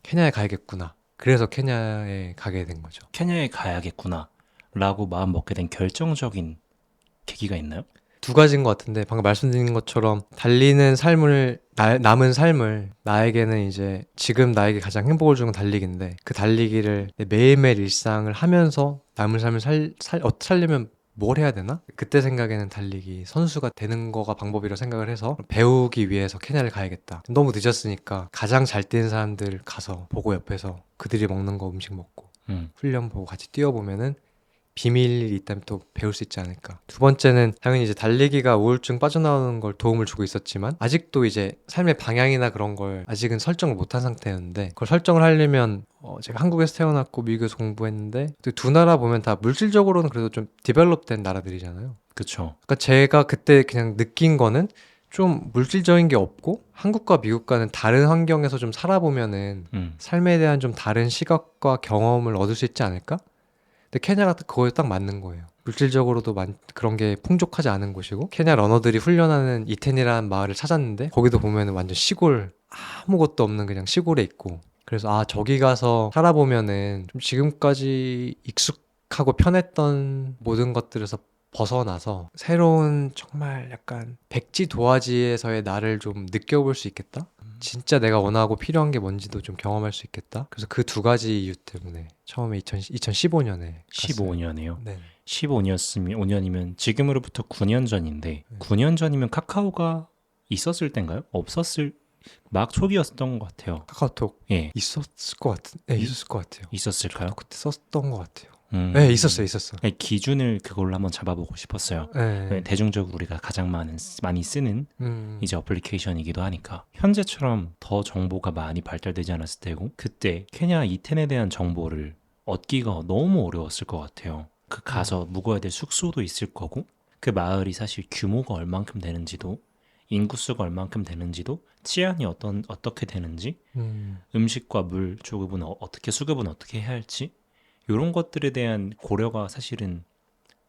케냐에 가야겠구나. 그래서 케냐에 가게 된 거죠. 케냐에 가야겠구나 라고 마음 먹게 된 결정적인 계기가 있나요? 두 가지인 것 같은데 방금 말씀드린 것처럼 달리는 삶을 남은 삶을 나에게는 이제 지금 나에게 가장 행복을 주는 건 달리기인데 그 달리기를 내 매일매일 일상을 하면서 남은 삶을 살려면 뭘 해야 되나? 그때 생각에는 달리기 선수가 되는 거가 방법이라고 생각을 해서 배우기 위해서 케냐를 가야겠다. 너무 늦었으니까 가장 잘 뛰는 사람들 가서 보고 옆에서 그들이 먹는 거 음식 먹고 훈련 보고 같이 뛰어보면은 비밀이 있다면 또 배울 수 있지 않을까. 두 번째는 당연히 이제 달리기가 우울증 빠져나오는 걸 도움을 주고 있었지만 아직도 이제 삶의 방향이나 그런 걸 아직은 설정을 못한 상태였는데 그걸 설정을 하려면 제가 한국에서 태어났고 미국에서 공부했는데 두 나라 보면 다 물질적으로는 그래도 좀 디벨롭된 나라들이잖아요. 그쵸. 그러니까 제가 그때 그냥 느낀 거는 좀 물질적인 게 없고 한국과 미국과는 다른 환경에서 좀 살아보면은 삶에 대한 좀 다른 시각과 경험을 얻을 수 있지 않을까? 근데 케냐가 그거에 딱 맞는 거예요. 물질적으로도 그런 게 풍족하지 않은 곳이고 케냐 러너들이 훈련하는 이텐이라는 마을을 찾았는데 거기도 보면은 완전 시골 아무것도 없는 그냥 시골에 있고 그래서 저기 가서 살아보면은 좀 지금까지 익숙하고 편했던 모든 것들에서 벗어나서 새로운 정말 약간 백지 도화지에서의 나를 좀 느껴볼 수 있겠다? 진짜 내가 원하고 필요한 게 뭔지도 좀 경험할 수 있겠다. 그래서 그 두 가지 이유 때문에 처음에 2015년에 15년에요. 네. 5년이면 지금으로부터 9년 전인데 9년 전이면 카카오가 있었을 때인가요? 없었을 막 초기였던 것 같아요. 카카오톡 예, 있었을 것 같은. 네, 있었을 것 같아요. 있었을까요? 그때 썼던 것 같아요. 네, 있었어요. 기준을 그걸로 한번 잡아보고 싶었어요. 네. 대중적으로 우리가 가장 많이 쓰는 이제 어플리케이션이기도 하니까 현재처럼 더 정보가 많이 발달되지 않았을 테고 그때 케냐 이텐에 대한 정보를 얻기가 너무 어려웠을 것 같아요. 그 가서 묵어야 될 숙소도 있을 거고 그 마을이 사실 규모가 얼만큼 되는지도 인구수가 얼만큼 되는지도 치안이 어떻게 되는지 음식과 물 조급은 어떻게 수급은 어떻게 해야 할지 이런 것들에 대한 고려가 사실은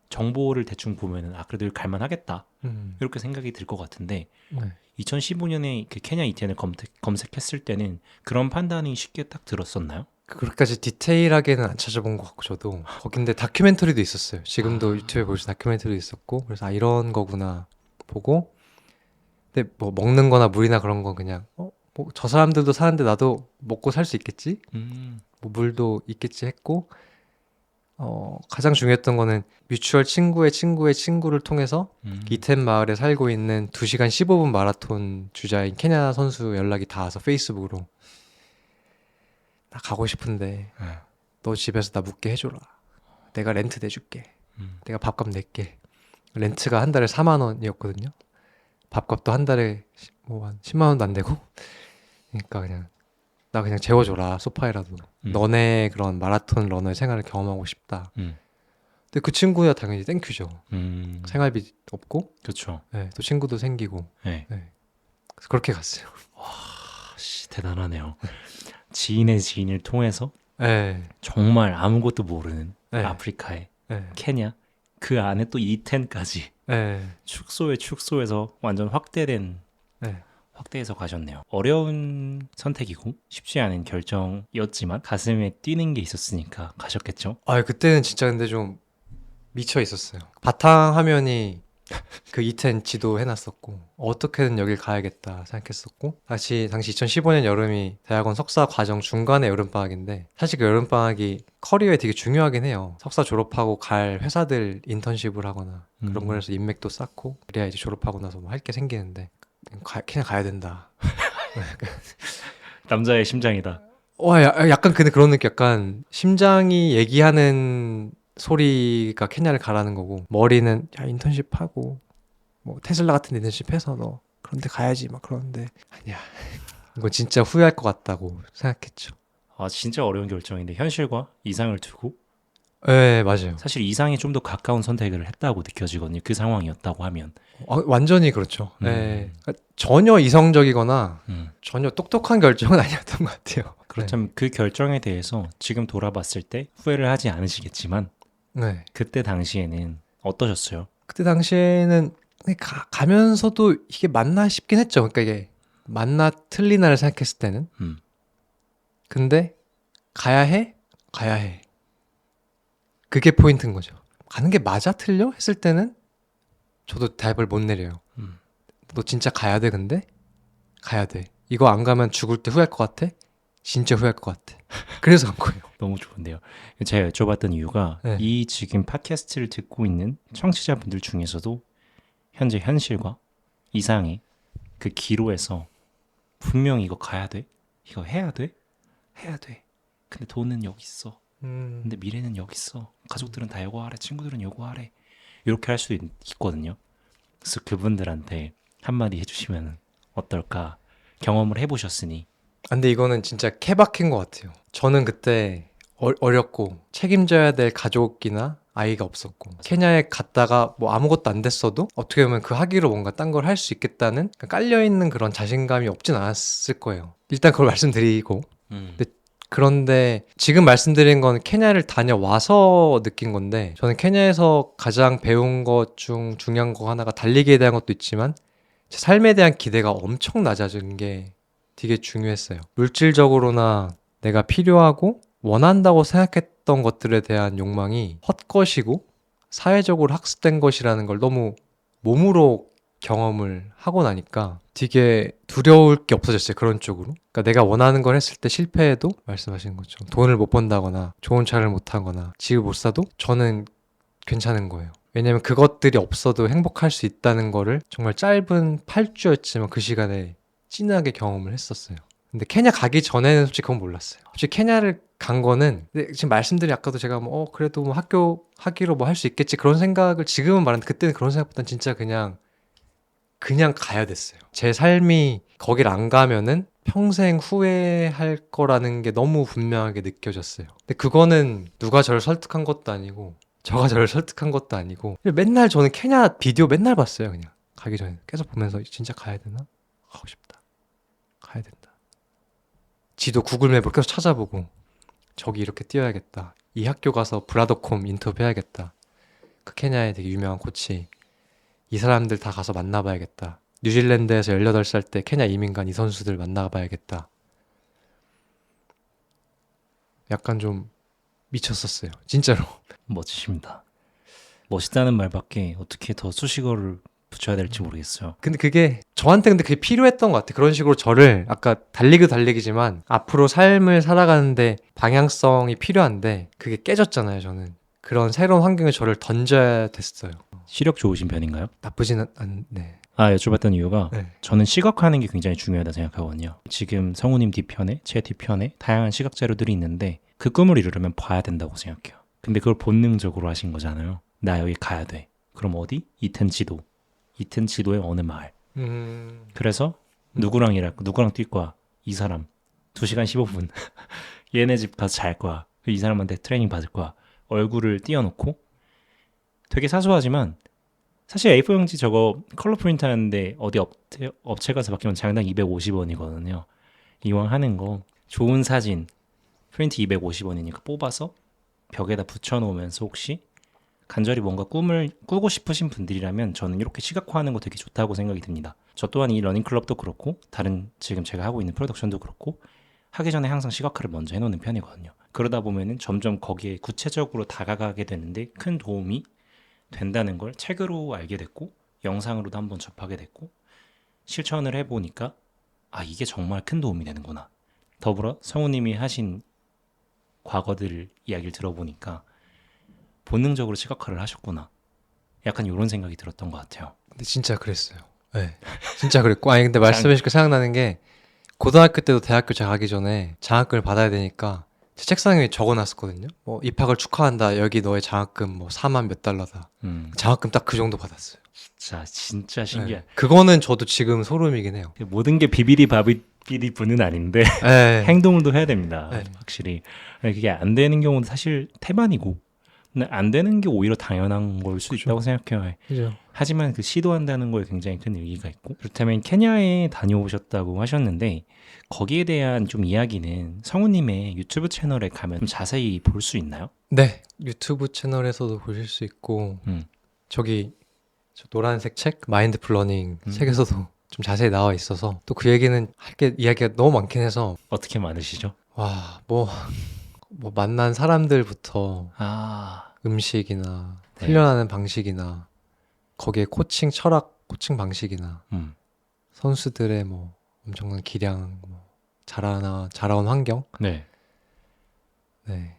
정보를 대충 보면은 그래도 여기 갈만하겠다 이렇게 생각이 들 것 같은데 네. 2015년에 그 케냐 이텐을 검색했을 때는 그런 판단이 쉽게 딱 들었었나요? 그렇게까지 디테일하게는 안 찾아본 것 같고 저도 거긴데 다큐멘터리도 있었어요. 지금도 유튜브에 볼 수 다큐멘터리도 있었고 그래서 이런 거구나 보고 근데 뭐 먹는 거나 물이나 그런 건 그냥 뭐 저 사람들도 사는데 나도 먹고 살 수 있겠지? 뭐 물도 있겠지 했고 가장 중요했던 거는 뮤추얼 친구의 친구의 친구를 통해서 이텐 마을에 살고 있는 2시간 15분 마라톤 주자인 케냐 선수 연락이 닿아서 페이스북으로 나 가고 싶은데 너 집에서 나 묵게 해줘라. 내가 렌트 내줄게. 내가 밥값 낼게. 렌트가 한 달에 4만 원이었거든요. 밥값도 한 달에 뭐 한 10만 원도 안 되고 그러니까 나 그냥 재워줘라 소파에라도 너네 그런 마라톤 러너의 생활을 경험하고 싶다. 근데 그 친구야 당연히 땡큐죠. 생활비 없고 그렇죠. 네, 또 친구도 생기고 네. 그래서 그렇게 갔어요. 대단하네요. 지인의 지인을 통해서 네. 정말 아무것도 모르는 네. 아프리카의 네. 케냐 그 안에 또 이텐까지 네. 축소에서 완전 확대해서 가셨네요. 어려운 선택이고 쉽지 않은 결정이었지만 가슴에 뛰는 게 있었으니까 가셨겠죠? 그때는 진짜 근데 좀 미쳐 있었어요. 바탕화면이 그 이텐 지도 해놨었고 어떻게든 여길 가야겠다 생각했었고 당시 2015년 여름이 대학원 석사 과정 중간에 여름방학인데 사실 그 여름방학이 커리어에 되게 중요하긴 해요. 석사 졸업하고 갈 회사들 인턴십을 하거나 그런 거에서 인맥도 쌓고 그래야 이제 졸업하고 나서 뭐 할 게 생기는데 그냥 가야 된다. 남자의 심장이다. 약간 근데 그런 느낌 약간 심장이 얘기하는 소리가 케냐를 가라는 거고 머리는 야 인턴십 하고 뭐 테슬라 같은 인턴십 해서 너 그런데 가야지 막 그러는데 아니야 이거 진짜 후회할 것 같다고 생각했죠. 진짜 어려운 결정인데 현실과 이상을 두고 네 맞아요. 사실 이상에 좀 더 가까운 선택을 했다고 느껴지거든요. 그 상황이었다고 하면 완전히 그렇죠. 네. 그러니까 전혀 이성적이거나 전혀 똑똑한 결정은 아니었던 것 같아요. 그렇다면 그 결정에 대해서 지금 돌아봤을 때 후회를 하지 않으시겠지만 네. 그때 당시에는 어떠셨어요? 그때 당시에는 가면서도 이게 맞나 싶긴 했죠. 그러니까 이게 맞나 틀리나를 생각했을 때는. 근데 가야 해? 그게 포인트인 거죠. 가는 게 맞아 틀려? 했을 때는 저도 답을 못 내려요. 너 진짜 가야 돼 근데? 가야 돼. 이거 안 가면 죽을 때 후회할 것 같아? 진짜 후회할 것 같아. 그래서 간 거예요. 너무 좋은데요. 제가 여쭤봤던 이유가 네. 이 지금 팟캐스트를 듣고 있는 청취자분들 중에서도 현재 현실과 이상의 그 기로에서 분명히 이거 가야 돼? 이거 해야 돼? 해야 돼. 근데 돈은 여기 있어. 근데 미래는 여기 있어. 가족들은 다 요구하래. 친구들은 요구하래. 이렇게 할 수 있거든요. 그래서 그분들한테 한마디 해주시면 어떨까? 경험을 해보셨으니. 근데 이거는 진짜 케바케인 것 같아요. 저는 그때 어렸고 책임져야 될 가족이나 아이가 없었고 케냐에 갔다가 뭐 아무것도 안 됐어도 어떻게 보면 그 학위로 뭔가 딴 걸 할 수 있겠다는 깔려있는 그런 자신감이 없진 않았을 거예요. 일단 그걸 말씀드리고 그런데 지금 말씀드린 건 케냐를 다녀와서 느낀 건데 저는 케냐에서 가장 배운 것 중 중요한 거 하나가 달리기에 대한 것도 있지만 제 삶에 대한 기대가 엄청 낮아진 게 되게 중요했어요. 물질적으로나 내가 필요하고 원한다고 생각했던 것들에 대한 욕망이 헛것이고 사회적으로 학습된 것이라는 걸 너무 몸으로 경험을 하고 나니까 되게 두려울 게 없어졌어요. 그런 쪽으로. 그러니까 내가 원하는 걸 했을 때 실패해도 말씀하신 것처럼 돈을 못 번다거나 좋은 차를 못 타거나 집을 못 사도 저는 괜찮은 거예요. 왜냐면 그것들이 없어도 행복할 수 있다는 거를 정말 짧은 8주였지만 그 시간에 진하게 경험을 했었어요. 근데 케냐 가기 전에는 솔직히 그건 몰랐어요. 솔직히 케냐를 간 거는 근데 지금 말씀드린 아까도 제가 뭐 그래도 뭐 학교 하기로 뭐 할 수 있겠지 그런 생각을 지금은 말하는데 그때는 그런 생각보단 진짜 그냥 가야 됐어요. 제 삶이 거길 안 가면은 평생 후회할 거라는 게 너무 분명하게 느껴졌어요. 근데 그거는 누가 저를 설득한 것도 아니고 저가 저를 설득한 것도 아니고 그냥 맨날 저는 케냐 비디오 맨날 봤어요. 그냥 가기 전에 계속 보면서 진짜 가야 되나? 가고 싶다. 가야 된다. 지도 구글 맵으로 계속 찾아보고 저기 이렇게 뛰어야겠다. 이 학교 가서 브라더콤 인터뷰해야겠다. 그 케냐의 되게 유명한 코치. 이 사람들 다 가서 만나봐야겠다. 뉴질랜드에서 18살 때 케냐 이민 간 이 선수들 만나봐야겠다. 약간 좀 미쳤었어요. 진짜로. 멋지십니다. 멋있다는 말밖에 어떻게 더 수식어를 붙여야 될지 모르겠어요. 근데 그게 필요했던 것 같아요. 그런 식으로 저를 아까 달리기도 달리기지만 앞으로 삶을 살아가는데 방향성이 필요한데 그게 깨졌잖아요. 저는 그런 새로운 환경에 저를 던져야 됐어요. 시력 좋으신 편인가요? 나쁘지는 않네. 아, 여쭤봤던 이유가 네. 저는 시각화하는 게 굉장히 중요하다 생각하거든요. 지금 성우님 뒤편에, 제 뒤편에 다양한 시각 자료들이 있는데 그 꿈을 이루려면 봐야 된다고 생각해요. 근데 그걸 본능적으로 하신 거잖아요. 나 여기 가야 돼. 그럼 어디? 이튼 지도의 어느 마을. 그래서 누구랑 뛸 거야? 이 사람. 2시간 15분. 얘네 집 가서 잘 거야. 이 사람한테 트레이닝 받을 거야. 얼굴을 띄워놓고 되게 사소하지만 사실 A4 용지 저거 컬러 프린트 하는데 어디 업체 가서 맡기면 장당 250원이거든요. 이왕 하는 거 좋은 사진 프린트 250원이니까 뽑아서 벽에다 붙여놓으면서 혹시 간절히 뭔가 꿈을 꾸고 싶으신 분들이라면 저는 이렇게 시각화하는 거 되게 좋다고 생각이 듭니다. 저 또한 이 러닝클럽도 그렇고 다른 지금 제가 하고 있는 프로덕션도 그렇고 하기 전에 항상 시각화를 먼저 해놓는 편이거든요. 그러다 보면은 점점 거기에 구체적으로 다가가게 되는데 큰 도움이 된다는 걸 책으로 알게 됐고 영상으로도 한번 접하게 됐고 실천을 해보니까 아 이게 정말 큰 도움이 되는구나. 더불어 성우님이 하신 과거들 이야기를 들어보니까 본능적으로 시각화를 하셨구나. 약간 이런 생각이 들었던 것 같아요. 근데 진짜 그랬어요. 네. 진짜 그랬고. 아니, 근데 말씀해주니까 생각나는 게, 고등학교 때도 대학교 제가 가기 전에 장학금을 받아야 되니까, 제 책상 위에 적어 놨었거든요. 뭐, 입학을 축하한다. 여기 너의 장학금 뭐, 4만 몇 달러다. 장학금 딱 그 정도 받았어요. 진짜 신기해. 네. 그거는 저도 지금 소름이긴 해요. 모든 게 비비디 바비디 분은 아닌데 네. 행동도 해야 됩니다. 네. 확실히. 그게 안 되는 경우도 사실 태반이고 근데 안 되는 게 오히려 당연한 걸 수도 그죠. 있다고 생각해요. 그죠. 하지만 그 시도한다는 거에 굉장히 큰 의의가 있고 그렇다면 케냐에 다녀오셨다고 하셨는데 거기에 대한 좀 이야기는 성우님의 유튜브 채널에 가면 좀 자세히 볼 수 있나요? 네. 유튜브 채널에서도 보실 수 있고, 저기, 저 노란색 책, 마인드 플러닝 책에서도 좀 자세히 나와 있어서, 또 그 얘기는 이야기가 너무 많긴 해서, 어떻게 많으시죠? 와, 뭐 만난 사람들부터 아, 음식이나 네. 훈련하는 방식이나 거기에 코칭 철학, 코칭 방식이나 선수들의 뭐 엄청난 기량, 뭐 자라온 환경. 네. 네.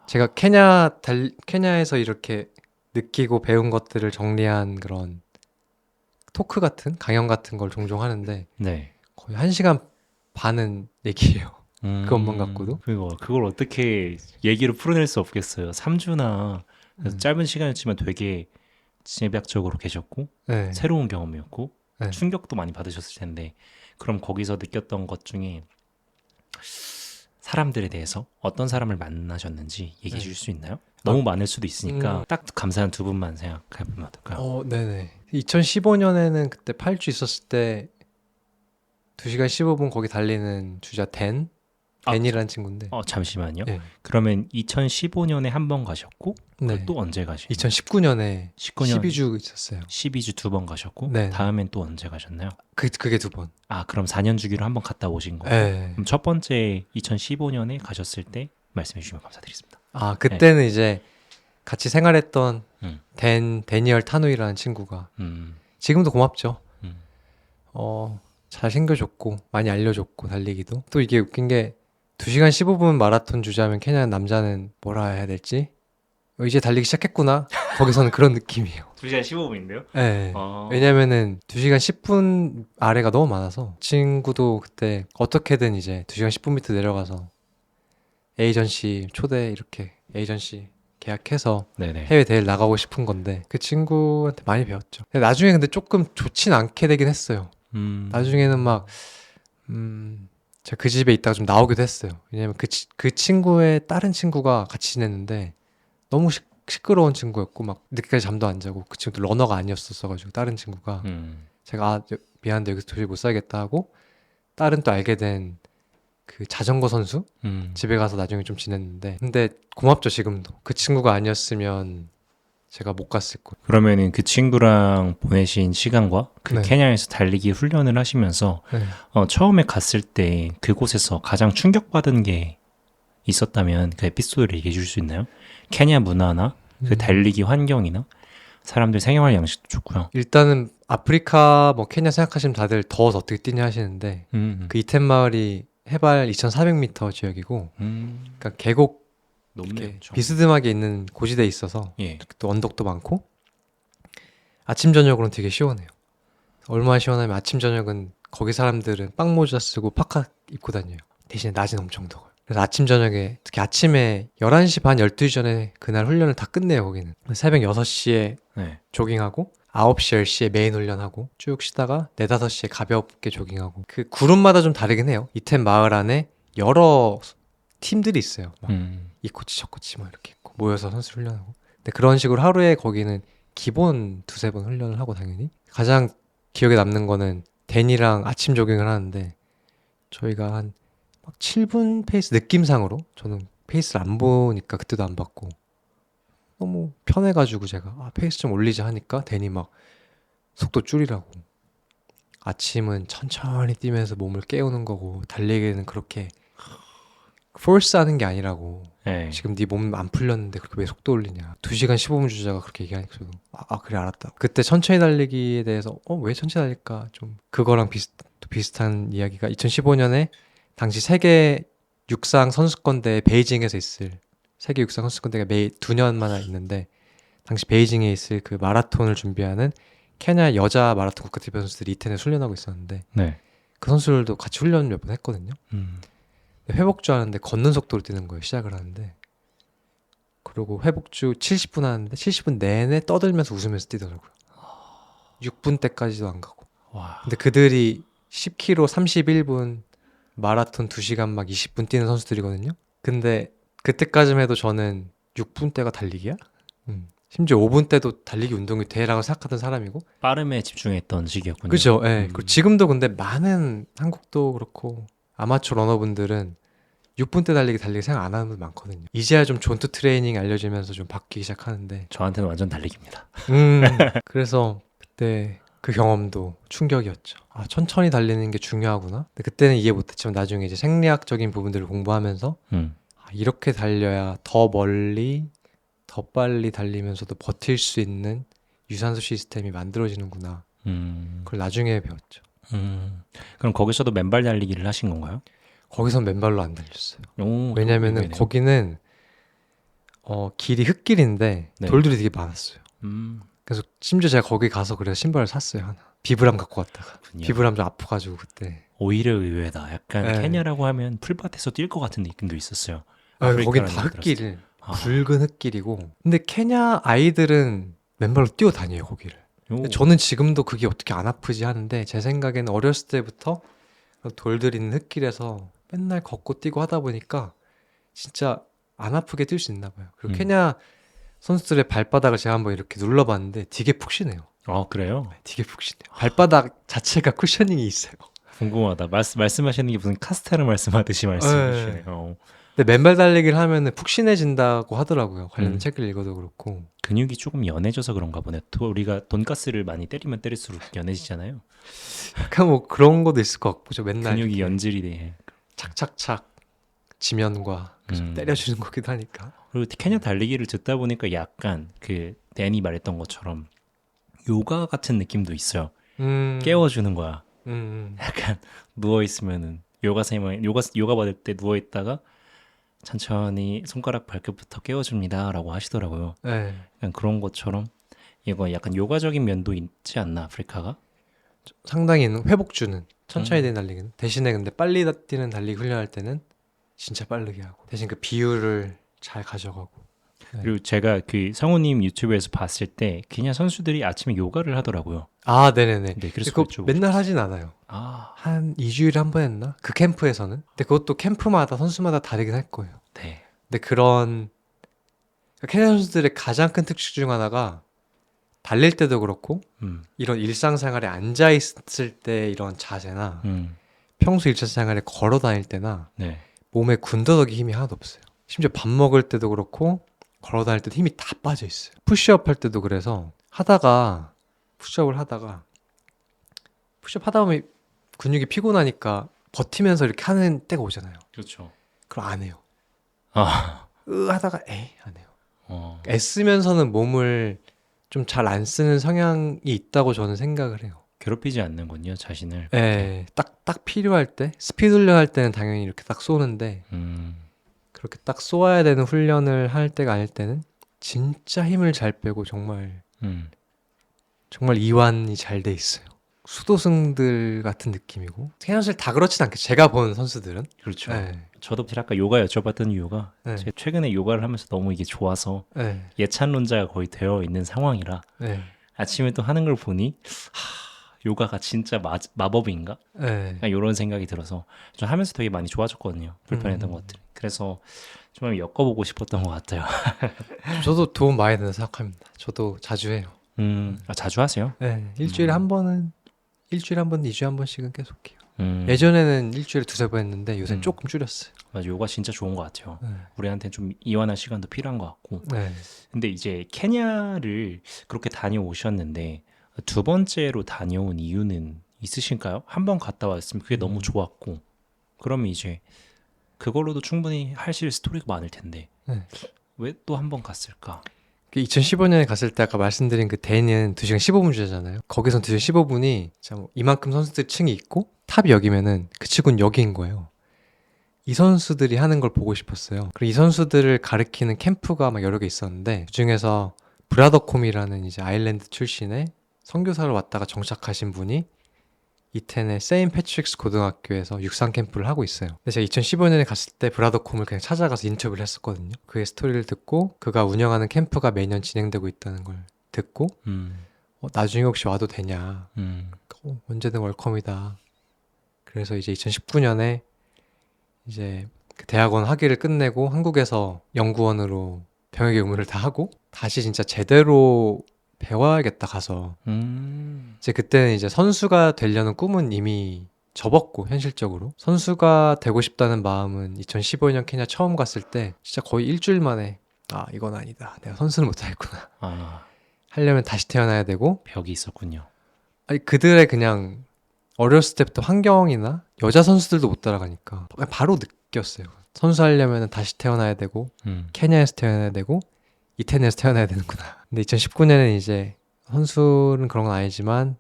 제가 케냐에서 이렇게 느끼고 배운 것들을 정리한 그런 토크 같은 강연 같은 걸 종종 하는데 네. 거의 1시간 반은 얘기해요. 그것만 갖고도. 그걸 어떻게 얘기로 풀어낼 수 없겠어요. 3주나 음. 짧은 시간이었지만 되게 집약적으로 계셨고 네. 새로운 경험이었고 네. 충격도 많이 받으셨을 텐데 그럼 거기서 느꼈던 것 중에 사람들에 대해서 어떤 사람을 만나셨는지 얘기해 주실 수 있나요? 너무 많을 수도 있으니까 딱 감사한 두 분만 생각해 보면 어떨까요? 네네. 2015년에는 그때 8주 있었을 때 2시간 15분 거기 달리는 주자 댄이라는 친구인데. 잠시만요. 네. 그러면 2015년에 한 번 가셨고 네. 또 언제 가셨나요? 2019년에 19년 12주 있었어요. 12주 2번 가셨고 네. 다음엔 또 언제 가셨나요? 그게 2번. 아, 그럼 4년 주기로 한 번 갔다 오신 거고. 네. 그럼 첫 번째 2015년에 가셨을 때 말씀해 주시면 감사드리겠습니다. 그때는 이제 같이 생활했던 음. 데니얼 타누이라는 친구가 지금도 고맙죠. 음. 잘 챙겨줬고 많이 알려줬고 달리기도. 또 이게 웃긴 게 2시간 15분 마라톤 주자면 케냐 남자는 뭐라 해야 될지 이제 달리기 시작했구나. 거기서는 그런 느낌이에요. 2시간 15분인데요? 네. 왜냐면은 2시간 10분 아래가 너무 많아서 친구도 그때 어떻게든 이제 2시간 10분 밑에 내려가서 에이전시 초대 이렇게 에이전시 계약해서 네네. 해외 대회를 나가고 싶은 건데 그 친구한테 많이 배웠죠. 근데 나중에 근데 조금 좋진 않게 되긴 했어요. 나중에는 막 제가 그 집에 있다가 좀 나오기도 했어요. 왜냐면 그 친구의 다른 친구가 같이 지냈는데 너무 시끄러운 친구였고 막 늦게까지 잠도 안 자고 그 친구도 러너가 아니었었어가지고 다른 친구가 제가 미안한데 여기서 도저히 못 살겠다 하고 다른 또 알게 된 그 자전거 선수 집에 가서 나중에 좀 지냈는데 근데 고맙죠 지금도. 그 친구가 아니었으면 제가 못 갔을 거예요. 그러면은 그 친구랑 보내신 시간과 그 네. 케냐에서 달리기 훈련을 하시면서 네. 처음에 갔을 때 그곳에서 가장 충격받은 게 있었다면 그 에피소드를 얘기해 줄 수 있나요? 케냐 문화나 그 달리기 환경이나 사람들 생활 양식도 좋고요. 일단은 아프리카 뭐 케냐 생각하시면 다들 더워서 어떻게 뛰냐 하시는데 그 이템 마을이 해발 2,400m 지역이고 그러니까 계곡 높네요. 이렇게 엄청. 비스듬하게 있는 고지대에 있어서 예. 또 언덕도 많고 아침 저녁으로는 되게 시원해요. 얼마나 시원하면 아침 저녁은 거기 사람들은 빵모자 쓰고 파카 입고 다녀요. 대신에 낮은 엄청 더워요. 그래서 아침 저녁에 특히 아침에 11시 반 12시 전에 그날 훈련을 다 끝내요. 거기는 새벽 6시에 네. 조깅하고 9시 10시에 메인 훈련하고 쭉 쉬다가 4, 5시에 가볍게 조깅하고 그 그룹마다 좀 다르긴 해요. 이템 마을 안에 여러 팀들이 있어요. 막 이 코치 저 코치 막 이렇게 있고 모여서 선수 훈련하고 근데 그런 식으로 하루에 거기는 기본 2-3번 훈련을 하고 당연히 가장 기억에 남는 거는 댄이랑 아침 조깅을 하는데 저희가 한 막 7분 페이스 느낌상으로 저는 페이스를 안 보니까 그때도 안 봤고 너무 편해가지고 제가 페이스 좀 올리자 하니까 댄이 막 속도 줄이라고 아침은 천천히 뛰면서 몸을 깨우는 거고 달리기는 그렇게 포스 하는 게 아니라고 네. 지금 네 몸 안 풀렸는데 그렇게 왜 속도 올리냐 2시간 15분 주자가 그렇게 얘기하니까 저도 그래 알았다. 그때 천천히 달리기에 대해서 왜 천천히 달릴까 좀 그거랑 비슷한 이야기가 2015년에 당시 세계 육상 선수권대 베이징에서 있을 세계 육상 선수권대가 매 2년마다 있는데 당시 베이징에 있을 그 마라톤을 준비하는 케냐 여자 마라톤 국가대표 선수들이 이태원에 훈련하고 있었는데 네. 그 선수들도 같이 훈련 몇 번 했거든요. 회복주 하는데 걷는 속도로 뛰는 거예요. 시작을 하는데 그리고 회복주 70분 하는데 70분 내내 떠들면서 웃으면서 뛰더라고요. 6분 때까지도 안 가고. 와. 근데 그들이 10km 31분 마라톤 2시간 막 20분 뛰는 선수들이거든요. 근데 그때까지만 해도 저는 6분 때가 달리기야? 심지어 5분 때도 달리기 운동이 돼라고 생각하던 사람이고 빠름에 집중했던 시기였군요. 그죠. 예. 그리고 지금도 근데 많은 한국도 그렇고 아마추어 러너분들은 6분 때 달리기 생각 안 하는 분 많거든요. 이제야 좀 존투 트레이닝 알려지면서 좀 바뀌기 시작하는데 저한테는 완전 달리기입니다. 그래서 그때 그 경험도 충격이었죠. 천천히 달리는 게 중요하구나. 근데 그때는 이해 못했지만 나중에 이제 생리학적인 부분들을 공부하면서 이렇게 달려야 더 멀리 더 빨리 달리면서도 버틸 수 있는 유산소 시스템이 만들어지는구나. 그걸 나중에 배웠죠. 그럼 거기서도 맨발 달리기를 하신 건가요? 거기선 맨발로 안 달렸어요. 오, 왜냐면은 의외네요. 거기는 길이 흙길인데 네. 돌들이 되게 많았어요. 음, 그래서 심지어 제가 거기 가서 그래서 신발을 샀어요 하나. 비브람 갖고 갔다가 그렇군요. 비브람 좀 아파가지고 그때. 오히려 의외다. 약간 네. 케냐라고 하면 풀밭에서 뛸 것 같은 느낌도 있었어요. 거긴 아프리카라는 다 얘기 흙길, 들었을 붉은 흙길이고. 근근데 케냐 아이들은 맨발로 뛰어다녀요 거기를. 때. 근데 저는 지금도 그게 어떻게 안 아프지 하는데 제 생각에는 어렸을 때부터 돌들 있는 흙길에서 맨날 걷고 뛰고 하다 보니까 진짜 안 아프게 뛸 수 있나 봐요. 그리고 케냐 선수들의 발바닥을 제가 한번 이렇게 눌러봤는데 되게 푹신해요. 그래요? 되게 푹신해요. 발바닥 자체가 쿠셔닝이 있어요. 궁금하다. 말씀하시는 게 무슨 카스테르 말씀하듯이 말씀해주시네요. 근데 맨발 달리기를 하면 푹신해진다고 하더라고요. 관련 음. 책을 읽어도 그렇고. 근육이 조금 연해져서 그런가 보네. 우리가 돈가스를 많이 때리면 때릴수록 연해지잖아요. 약간 뭐 그런 것도 있을 것 같고, 저 맨날 근육이 이렇게 연질이 돼. 착착착 지면과 계속 때려주는 거기도 하니까. 그리고 케냐 달리기를 듣다 보니까 약간 그 데니 말했던 것처럼 요가 같은 느낌도 있어요. 깨워주는 거야. 약간 누워 있으면은 요가 받을 때 누워 있다가 천천히 손가락 발끝부터 깨워줍니다라고 하시더라고요. 네. 약간 그런 것처럼 이거 약간 요가적인 면도 있지 않나 아프리카가? 상당히 회복주는 천천히 되는 달리기는 대신에 근데 빨리 뛰는 달리기 훈련할 때는 진짜 빠르게 하고 대신 그 비율을 잘 가져가고. 네. 그리고 제가 그 성우님 유튜브에서 봤을 때 그냥 선수들이 아침에 요가를 하더라고요. 아, 네네네. 네, 그래서 그거 여쭤보고 맨날 싶었어요. 하진 않아요. 아, 한 2주일에 한 번 했나? 그 캠프에서는. 근데 그것도 캠프마다 선수마다 다르긴 할 거예요. 네. 근데 그런 케냐 선수들의 가장 큰 특징 중 하나가 달릴 때도 그렇고 이런 일상생활에 앉아 있을 때 이런 자세나 평소 일상생활에 걸어 다닐 때나 네. 몸에 군더더기 힘이 하나도 없어요. 심지어 밥 먹을 때도 그렇고 걸어 다닐 때도 힘이 다 빠져 있어요. 푸시업 할 때도 그래서 푸시업을 하다가 푸시업 하다 보면 근육이 피곤하니까 버티면서 이렇게 하는 때가 오잖아요. 그렇죠. 그럼 안 해요. 아, 하다가 에이 안 해요. 어, 애쓰면서는 몸을 좀 잘 안 쓰는 성향이 있다고 저는 생각을 해요. 괴롭히지 않는군요, 자신을. 예, 딱 필요할 때 스피드 훈련 할 때는 당연히 이렇게 딱 쏘는데 그렇게 딱 쏘아야 되는 훈련을 할 때가 아닐 때는 진짜 힘을 잘 빼고 정말 이완이 잘 돼 있어요. 수도승들 같은 느낌이고 사실 다 그렇진 않겠죠. 제가 본 선수들은. 그렇죠. 예, 저도 사실 아까 요가 여쭤봤던 이유가 네. 제가 최근에 요가를 하면서 너무 이게 좋아서 예, 예찬론자가 거의 되어 있는 상황이라 예, 아침에 또 하는 걸 보니 요가가 진짜 마법인가? 예. 이런 생각이 들어서 좀 하면서 되게 많이 좋아졌거든요. 불편했던 것들. 그래서 좀 엮어보고 싶었던 것 같아요. 저도 도움 많이 된다 생각합니다. 저도 자주 해요. 자주 하세요? 예, 일주일에 한 번은 2주에 한 번씩은 계속 해요. 음, 예전에는 일주일에 두세 번 했는데 요새는 조금 줄였어요. 맞아, 요가 진짜 좋은 것 같아요. 네. 우리한테 좀 이완할 시간도 필요한 것 같고. 네. 근데 이제 케냐를 그렇게 다녀오셨는데 두 번째로 다녀온 이유는 있으신가요? 한 번 갔다 왔으면 그게 너무 좋았고 그러면 이제 그걸로도 충분히 하실 스토리가 많을 텐데 네. 왜 또 한 번 갔을까? 2015년에 갔을 때 아까 말씀드린 그 대는 2시간 15분 주잖아요. 거기선 2시간 15분이 이만큼 선수들 층이 있고 탑이 여기면은 그 치고는 여기인 거예요. 이 선수들이 하는 걸 보고 싶었어요. 그리고 이 선수들을 가리키는 캠프가 막 여러 개 있었는데 그중에서 브라더콤이라는 이제 아일랜드 출신의 선교사를 왔다가 정착하신 분이 이텐의 세인 패트릭스 고등학교에서 육상 캠프를 하고 있어요. 근데 제가 2015년에 갔을 때 브라더콤을 그냥 찾아가서 인터뷰를 했었거든요. 그의 스토리를 듣고 그가 운영하는 캠프가 매년 진행되고 있다는 걸 듣고 나중에 혹시 와도 되냐. 언제든 웰컴이다. 그래서 이제 2019년에 이제 그 대학원 학위를 끝내고 한국에서 연구원으로 병역의 의무를 다 하고 다시 진짜 제대로 배워야겠다 가서 이제 그때는 이제 선수가 되려는 꿈은 이미 접었고 현실적으로 선수가 되고 싶다는 마음은 2015년 케냐 처음 갔을 때 진짜 거의 일주일 만에 이건 아니다. 내가 선수는 못하겠구나. 하려면 다시 태어나야 되고 벽이 있었군요. 아니 그들의 그냥 어렸을 때부터 환경이나 여자 선수들도 못 따라가니까 그냥 바로 느꼈어요. 선수 하려면 다시 태어나야 되고 케냐에서 태어나야 되고 이태리에서 태어나야 되는구나. 근데 2019년에는 이제 선수는 그런 건 아니지만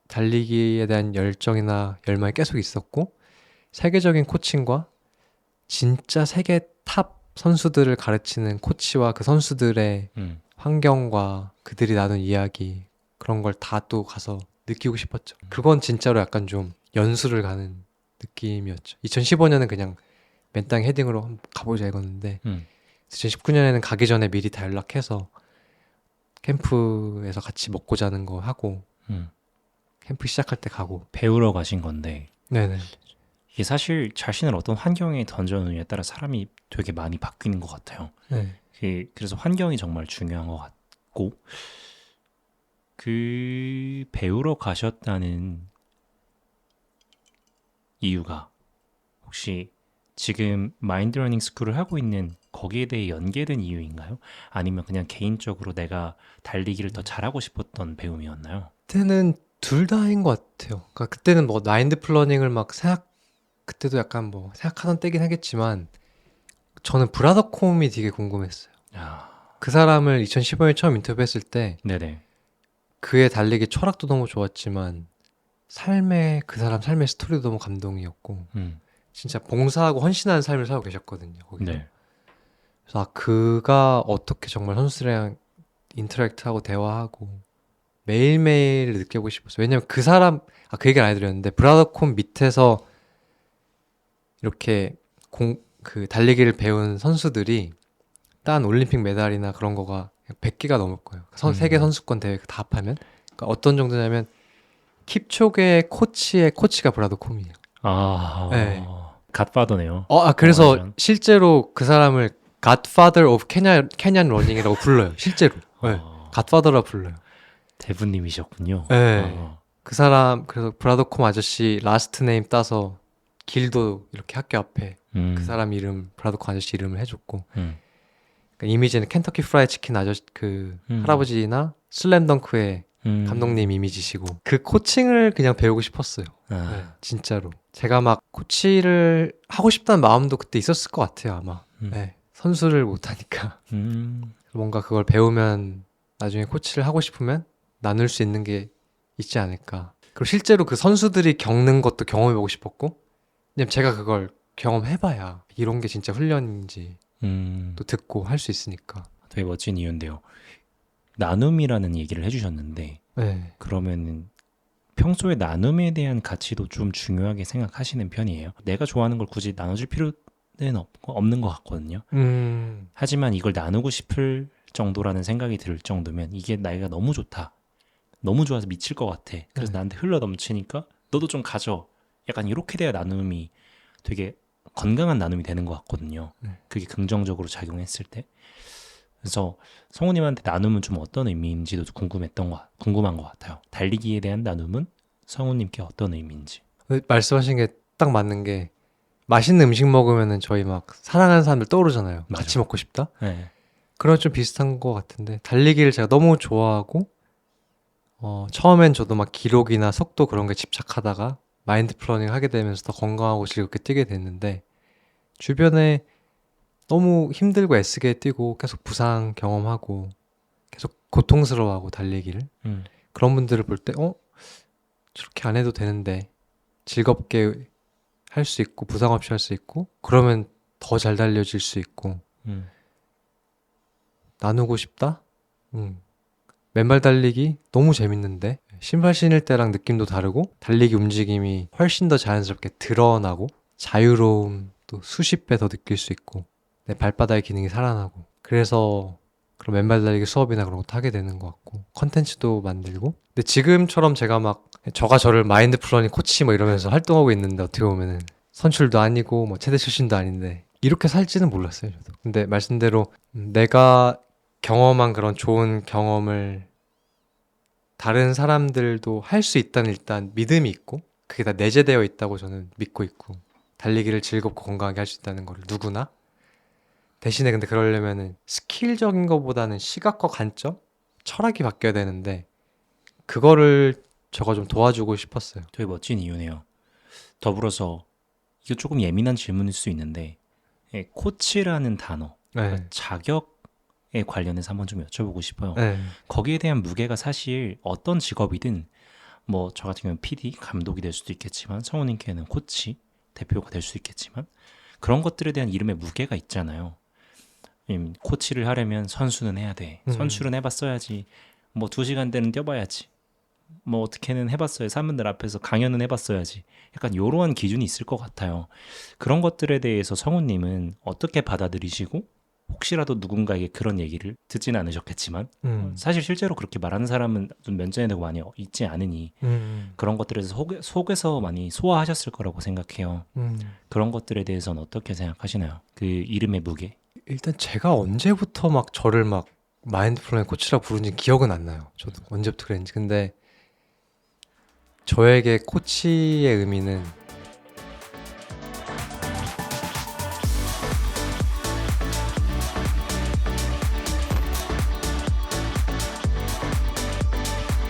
달리기에 대한 열정이나 열망이 계속 있었고 세계적인 코칭과 진짜 세계 탑 선수들을 가르치는 코치와 그 선수들의 환경과 그들이 나눈 이야기 그런 걸 다 또 가서 느끼고 싶었죠. 그건 진짜로 약간 좀 연수를 가는 느낌이었죠. 2015년은 그냥 맨땅 헤딩으로 한번 가보자 이거였는데 2019년에는 가기 전에 미리 다 연락해서 캠프에서 같이 먹고 자는 거 하고 캠프 시작할 때 가고 배우러 가신 건데 네네. 이게 사실 자신을 어떤 환경에 던져놓느냐에 따라 사람이 되게 많이 바뀌는 것 같아요. 네. 그래서 환경이 정말 중요한 것 같고 그 배우러 가셨다는 이유가 혹시 지금 마인드 러닝 스쿨을 하고 있는 거기에 대해 연계된 이유인가요? 아니면 그냥 개인적으로 내가 달리기를 더 잘하고 싶었던 배움이었나요? 그때는 둘 다인 것 같아요. 그러니까 그때는 뭐 마인드 플러닝을 막 그때도 약간 뭐 생각하던 때긴 하겠지만 저는 브라더콤이 되게 궁금했어요. 그 사람을 2015년에 처음 인터뷰했을 때 네네. 그의 달리기 철학도 너무 좋았지만 그 사람 삶의 스토리도 너무 감동이었고 진짜 봉사하고 헌신하는 삶을 살고 계셨거든요. 거기서. 네. 그래서 그가 어떻게 정말 선수들이랑 인터랙트하고 대화하고 매일매일 느껴보고 싶었어요. 왜냐면 그 사람 그 얘기를 안 해드렸는데 브라더콤 밑에서 이렇게 그 달리기를 배운 선수들이 딴 올림픽 메달이나 그런 거가 100개가 넘을 거예요. 세계 선수권 대회 다 합하면. 그러니까 어떤 정도냐면 킵초게 코치의 코치가 브라더 콤이에요. 아, 네. 갓파더네요. 그래서 완전. 실제로 그 사람을 Godfather of Kenyan Running이라고 불러요. 실제로. 네. 갓파더라 불러요. 대부님이셨군요. 네. 그 사람 그래서 브라더 콤 아저씨 라스트 네임 따서 길도 이렇게 학교 앞에 그 사람 이름 브라더 콤 아저씨 이름을 해줬고 그러니까 이미지는 켄터키 프라이 치킨 아저씨 그 할아버지나 슬램덩크의 감독님 이미지시고 그 코칭을 그냥 배우고 싶었어요. 네, 진짜로 제가 막 코치를 하고 싶다는 마음도 그때 있었을 것 같아요 아마. 네, 선수를 못하니까 뭔가 그걸 배우면 나중에 코치를 하고 싶으면 나눌 수 있는 게 있지 않을까. 그리고 실제로 그 선수들이 겪는 것도 경험해보고 싶었고 왜냐면 제가 그걸 경험해봐야 이런 게 진짜 훈련인지 또 듣고 할 수 있으니까. 되게 멋진 이유인데요. 나눔이라는 얘기를 해주셨는데 네. 그러면은 평소에 나눔에 대한 가치도 좀 중요하게 생각하시는 편이에요? 내가 좋아하는 걸 굳이 나눠줄 필요는 없는 것 같거든요. 하지만 이걸 나누고 싶을 정도라는 생각이 들 정도면 이게 나이가 너무 좋다. 너무 좋아서 미칠 것 같아. 그래서 나한테 흘러 넘치니까 너도 좀 가져. 약간 이렇게 돼야 나눔이 되게 건강한 나눔이 되는 것 같거든요. 그게 긍정적으로 작용했을 때. 그래서 성우님한테 나눔은 좀 어떤 의미인지도 궁금한 것 같아요. 달리기에 대한 나눔은 성우님께 어떤 의미인지. 말씀하신 게 딱 맞는 게 맛있는 음식 먹으면은 저희 막 사랑하는 사람들 떠오르잖아요. 맞아. 같이 먹고 싶다? 네. 그런 좀 비슷한 것 같은데 달리기를 제가 너무 좋아하고 처음엔 저도 막 기록이나 속도 그런 게 집착하다가 마인드 플러닝 하게 되면서 더 건강하고 즐겁게 뛰게 됐는데 주변에 너무 힘들고 애쓰게 뛰고 계속 부상 경험하고 계속 고통스러워하고 달리기를 그런 분들을 볼 때 저렇게 안 해도 되는데 즐겁게 할 수 있고 부상 없이 할 수 있고 그러면 더 잘 달려질 수 있고 나누고 싶다? 맨발 달리기 너무 재밌는데 신발 신을 때랑 느낌도 다르고 달리기 움직임이 훨씬 더 자연스럽게 드러나고 자유로움 또 수십 배 더 느낄 수 있고 내 발바닥의 기능이 살아나고 그래서 그런 맨발 달리기 수업이나 그런 것도 하게 되는 것 같고 컨텐츠도 만들고 근데 지금처럼 제가 막 저가 저를 마인드 플러닝 코치 뭐 이러면서 활동하고 있는데 어떻게 보면은 선출도 아니고 뭐 체대 출신도 아닌데 이렇게 살지는 몰랐어요 저도. 근데 말씀대로 내가 경험한 그런 좋은 경험을 다른 사람들도 할 수 있다는 일단 믿음이 있고 그게 다 내재되어 있다고 저는 믿고 있고 달리기를 즐겁고 건강하게 할 수 있다는 걸 누구나 대신에 근데 그러려면은 스킬적인 것보다는 시각과 관점, 철학이 바뀌어야 되는데 그거를 저가 좀 도와주고 싶었어요. 되게 멋진 이유네요. 더불어서 이거 조금 예민한 질문일 수 있는데 코치라는 단어, 네. 자격에 관련해서 한번 좀 여쭤보고 싶어요. 네. 거기에 대한 무게가 사실 어떤 직업이든 뭐 저 같은 경우는 PD, 감독이 될 수도 있겠지만 성우님께는 코치, 대표가 될 수 있겠지만 그런 것들에 대한 이름의 무게가 있잖아요. 코치를 하려면 선수는 해야 돼. 선수는 해봤어야지. 뭐 2시간대는 뛰어봐야지. 뭐 어떻게는 해봤어야 3분들 앞에서 강연은 해봤어야지. 약간 이러한 기준이 있을 것 같아요. 그런 것들에 대해서 성우님은 어떻게 받아들이시고 혹시라도 누군가에게 그런 얘기를 듣지는 않으셨겠지만 사실 실제로 그렇게 말하는 사람은 좀 면전에 대고 많이 있지 않으니 그런 것들에 대해서 속에서 많이 소화하셨을 거라고 생각해요. 그런 것들에 대해서는 어떻게 생각하시나요? 그 이름의 무게? 일단 제가 언제부터 막 저를 막 마인드 플러닝 코치라고 부른지 기억은 안 나요. 저도 언제부터 그랬는지. 근데 저에게 코치의 의미는